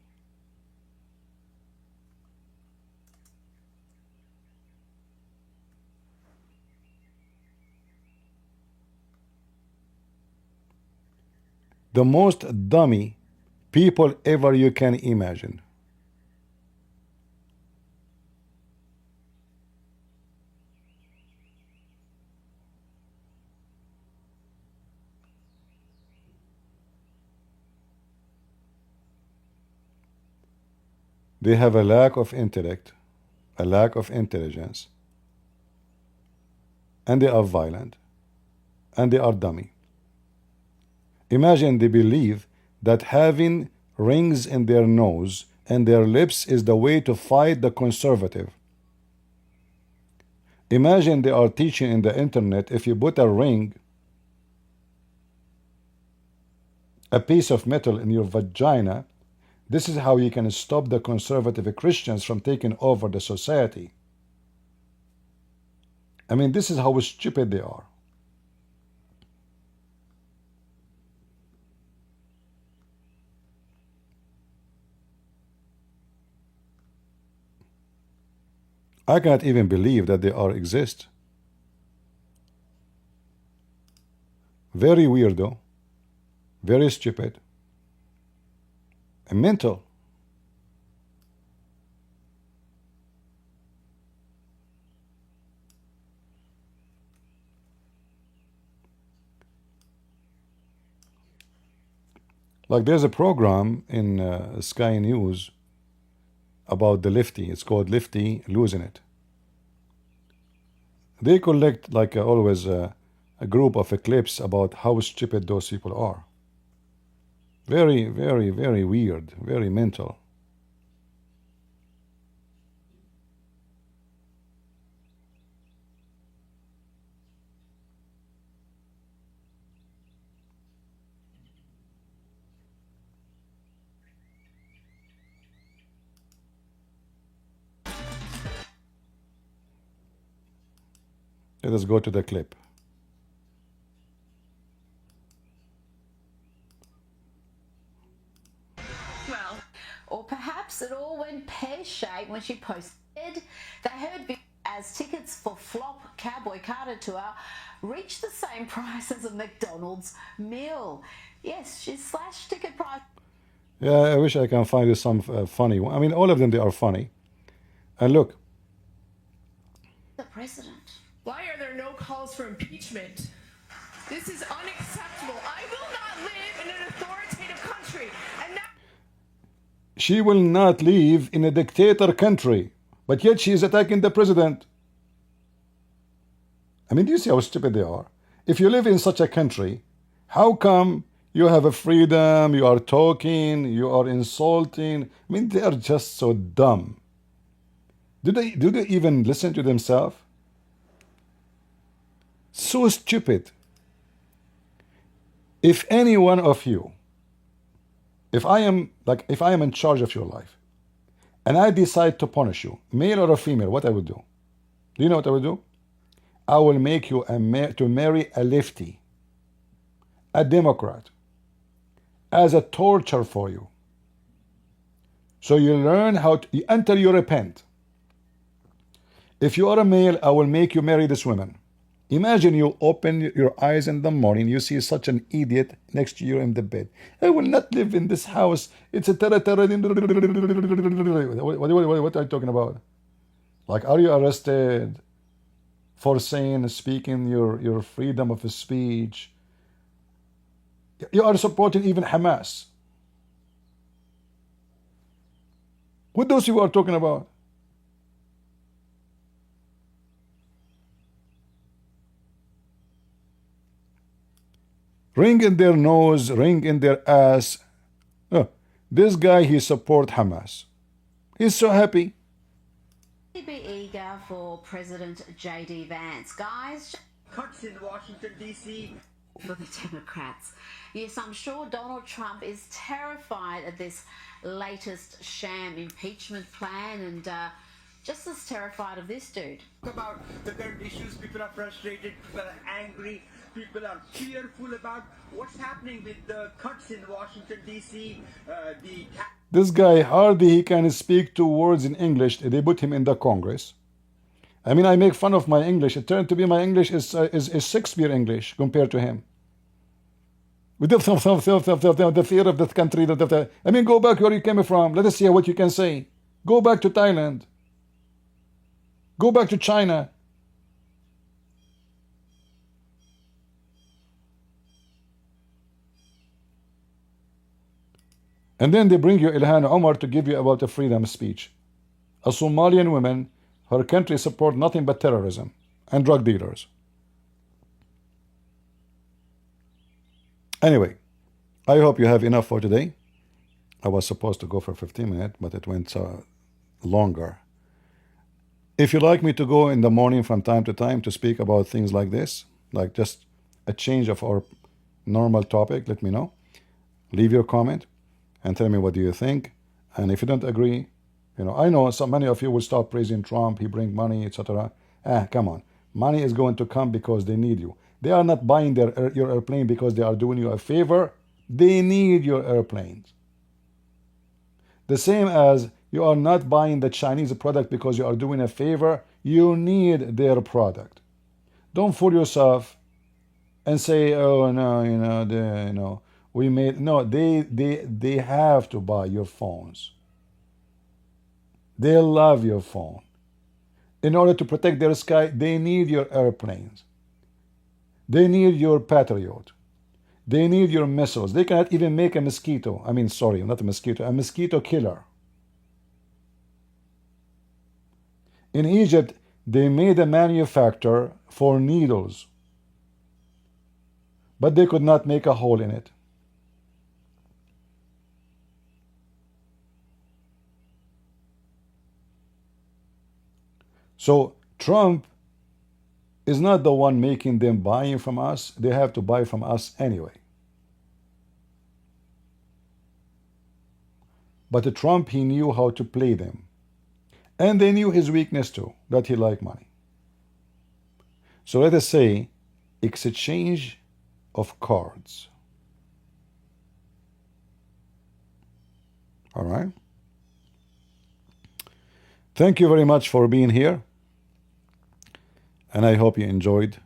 S2: The most dummy people ever you can imagine. They have a lack of intellect, a lack of intelligence, and they are violent, and they are dummy. Imagine they believe that having rings in their nose and their lips is the way to fight the conservative. Imagine they are teaching in the internet if you put a ring, a piece of metal in your vagina, this is how you can stop the conservative Christians from taking over the society. I mean, this is how stupid they are. I cannot even believe that they are exist. Very weirdo, very stupid, and mental. Like there's a program in Sky News about the lefty. It's called Lefty Losing It. They collect, like always, a group of clips about how stupid those people are. Very, very, very weird, very mental. Let us go to the clip.
S3: Well, or perhaps it all went pear-shaped when she posted. They heard as tickets for flop Cowboy Carter tour reached the same price as a McDonald's meal. Yes, she slashed ticket price.
S2: Yeah, I wish I can find you some funny one. I mean, all of them, they are funny. And look.
S3: The president.
S4: Why are there no calls for impeachment? This is unacceptable. I will not live in an authoritative country. And that
S2: She will not live in a dictator country, but yet she is attacking the president. I mean, do you see how stupid they are? If you live in such a country, how come you have a freedom, you are talking, you are insulting? I mean, they are just so dumb. Do they even listen to themselves? So stupid. If any one of you, if I am in charge of your life, and I decide to punish you, male or a female, what I would do? Do you know what I would do? I will make you to marry a lefty, a Democrat, as a torture for you. So you learn how to, until you repent. If you are a male, I will make you marry this woman. Imagine you open your eyes in the morning, you see such an idiot next to you in the bed. I will not live in this house. It's a terror. What are you talking about? Like, are you arrested for speaking your freedom of speech? You are supporting even Hamas. What those you are talking about? Ring in their nose, ring in their ass. Oh, this guy, he support Hamas. He's so happy.
S3: Be eager for President J.D. Vance. Guys,
S5: Cuts in Washington, D.C.
S3: for the Democrats. Yes, I'm sure Donald Trump is terrified at this latest sham impeachment plan and just as terrified of this dude.
S5: About the current issues, people are frustrated, people are angry, people are fearful about what's happening with the cuts in Washington, D.C., the
S2: This guy, hardly he can speak 2 words in English. They put him in the Congress. I mean, I make fun of my English. It turned to be my English is Shakespeare English compared to him. With the fear of the country. I mean, go back where you came from. Let us see what you can say. Go back to Thailand. Go back to China. And then they bring you Ilhan Omar to give you about a freedom speech. A Somalian woman, her country support nothing but terrorism and drug dealers. Anyway, I hope you have enough for today. I was supposed to go for 15 minutes, but it went longer. If you like me to go in the morning from time to time to speak about things like this, like just a change of our normal topic, let me know. Leave your comment and tell me what do you think. And if you don't agree, I know many of you will start praising Trump, he bring money, etc. Come on. Money is going to come because they need you. They are not buying your airplane because they are doing you a favor. They need your airplanes. The same as you are not buying the Chinese product because you are doing a favor. You need their product. Don't fool yourself and say, oh no, we made no. They have to buy your phones. They love your phone. In order to protect their sky, they need your airplanes. They need your Patriot. They need your missiles. They cannot even make a mosquito. I mean, sorry, not a mosquito killer. In Egypt, they made a manufacturer for needles, but they could not make a hole in it. So Trump is not the one making them buying from us. They have to buy from us anyway. But Trump, he knew how to play them. And they knew his weakness too, that he liked money. So let us say, exchange of cards. All right? Thank you very much for being here. And I hope you enjoyed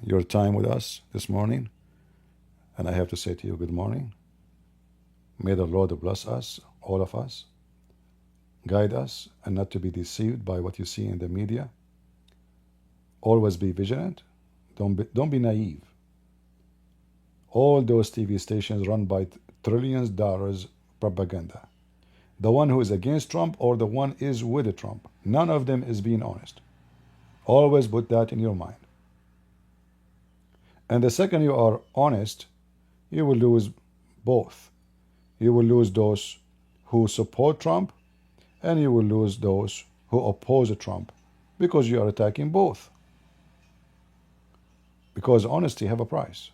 S2: your time with us this morning. And I have to say to you, good morning. May the Lord bless us, all of us, guide us, and not to be deceived by what you see in the media. Always be vigilant. Don't be naive. All those TV stations run by trillions of dollars propaganda. The one who is against Trump or the one is with Trump. None of them is being honest. Always put that in your mind. And the second you are honest, you will lose both. You will lose those who support Trump, and you will lose those who oppose Trump, because you are attacking both. Because honesty have a price.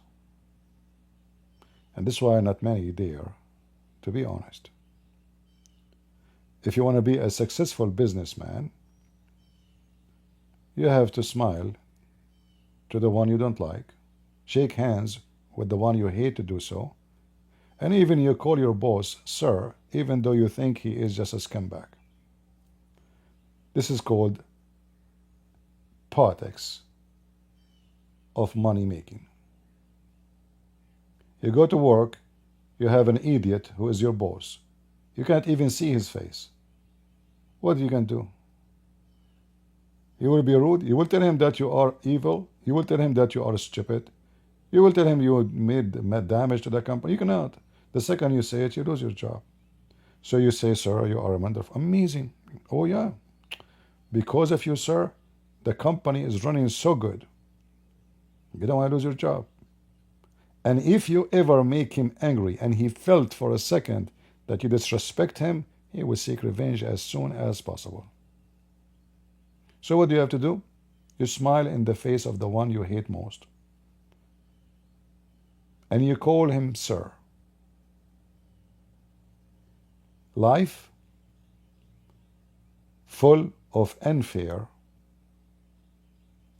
S2: And this is why not many dare to be honest. If you want to be a successful businessman, you have to smile to the one you don't like, shake hands with the one you hate to do so, and even you call your boss sir, even though you think he is just a scumbag. This is called politics of money making. You go to work, you have an idiot who is your boss. You can't even see his face. What you can do? You will be rude. You will tell him that you are evil. You will tell him that you are stupid. You will tell him you made damage to the company. You cannot. The second you say it, you lose your job. So you say, sir, you are wonderful. Amazing. Oh, yeah. Because of you, sir, the company is running so good. You don't want to lose your job. And if you ever make him angry and he felt for a second that you disrespect him, he will seek revenge as soon as possible. So what do you have to do? You smile in the face of the one you hate most. And you call him sir. Life full of unfair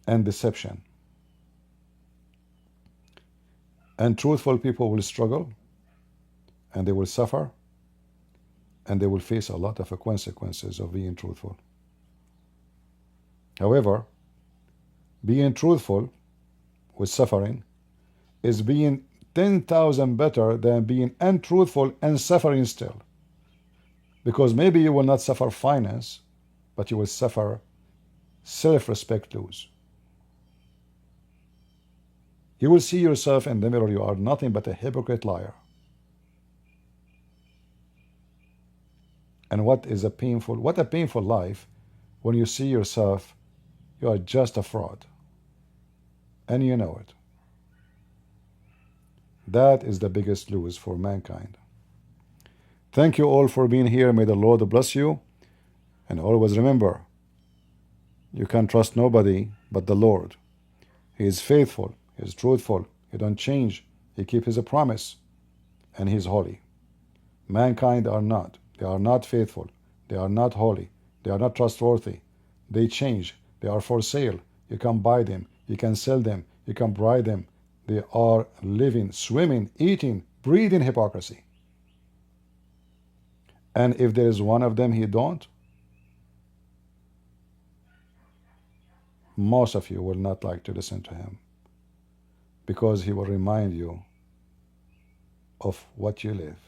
S2: and deception. And truthful people will struggle, and they will suffer, and they will face a lot of consequences of being truthful. However, being truthful with suffering is being 10,000 better than being untruthful and suffering still. Because maybe you will not suffer finance, but you will suffer self-respect lose. You will see yourself in the mirror, you are nothing but a hypocrite liar. And what a painful life when you see yourself, you are just a fraud. And you know it. That is the biggest lose for mankind. Thank you all for being here. May the Lord bless you. And always remember, you can trust nobody but the Lord. He is faithful. He is truthful. He don't change. He keeps his promise. And he is holy. Mankind are not. They are not faithful. They are not holy. They are not trustworthy. They change. They are for sale. You can buy them. You can sell them. You can buy them. They are living, swimming, eating, breathing hypocrisy. And if there is one of them he don't, most of you will not like to listen to him, because he will remind you of what you live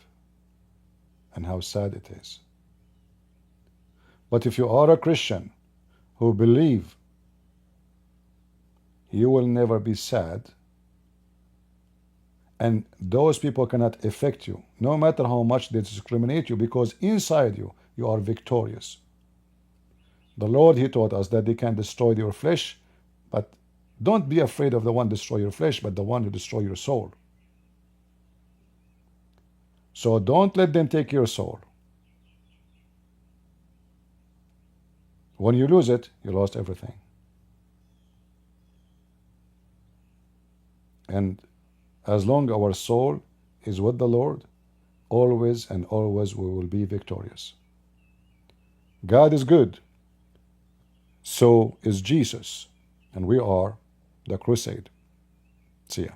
S2: and how sad it is. But if you are a Christian who believe, you will never be sad, and those people cannot affect you, no matter how much they discriminate you, because inside you, you are victorious. The Lord, he taught us that they can destroy your flesh, but don't be afraid of the one destroy your flesh, but the one who destroy your soul. So don't let them take your soul. When you lose it, you lost everything. And as long our soul is with the Lord, always and always we will be victorious. God is good. So is Jesus. And we are the crusade. See ya.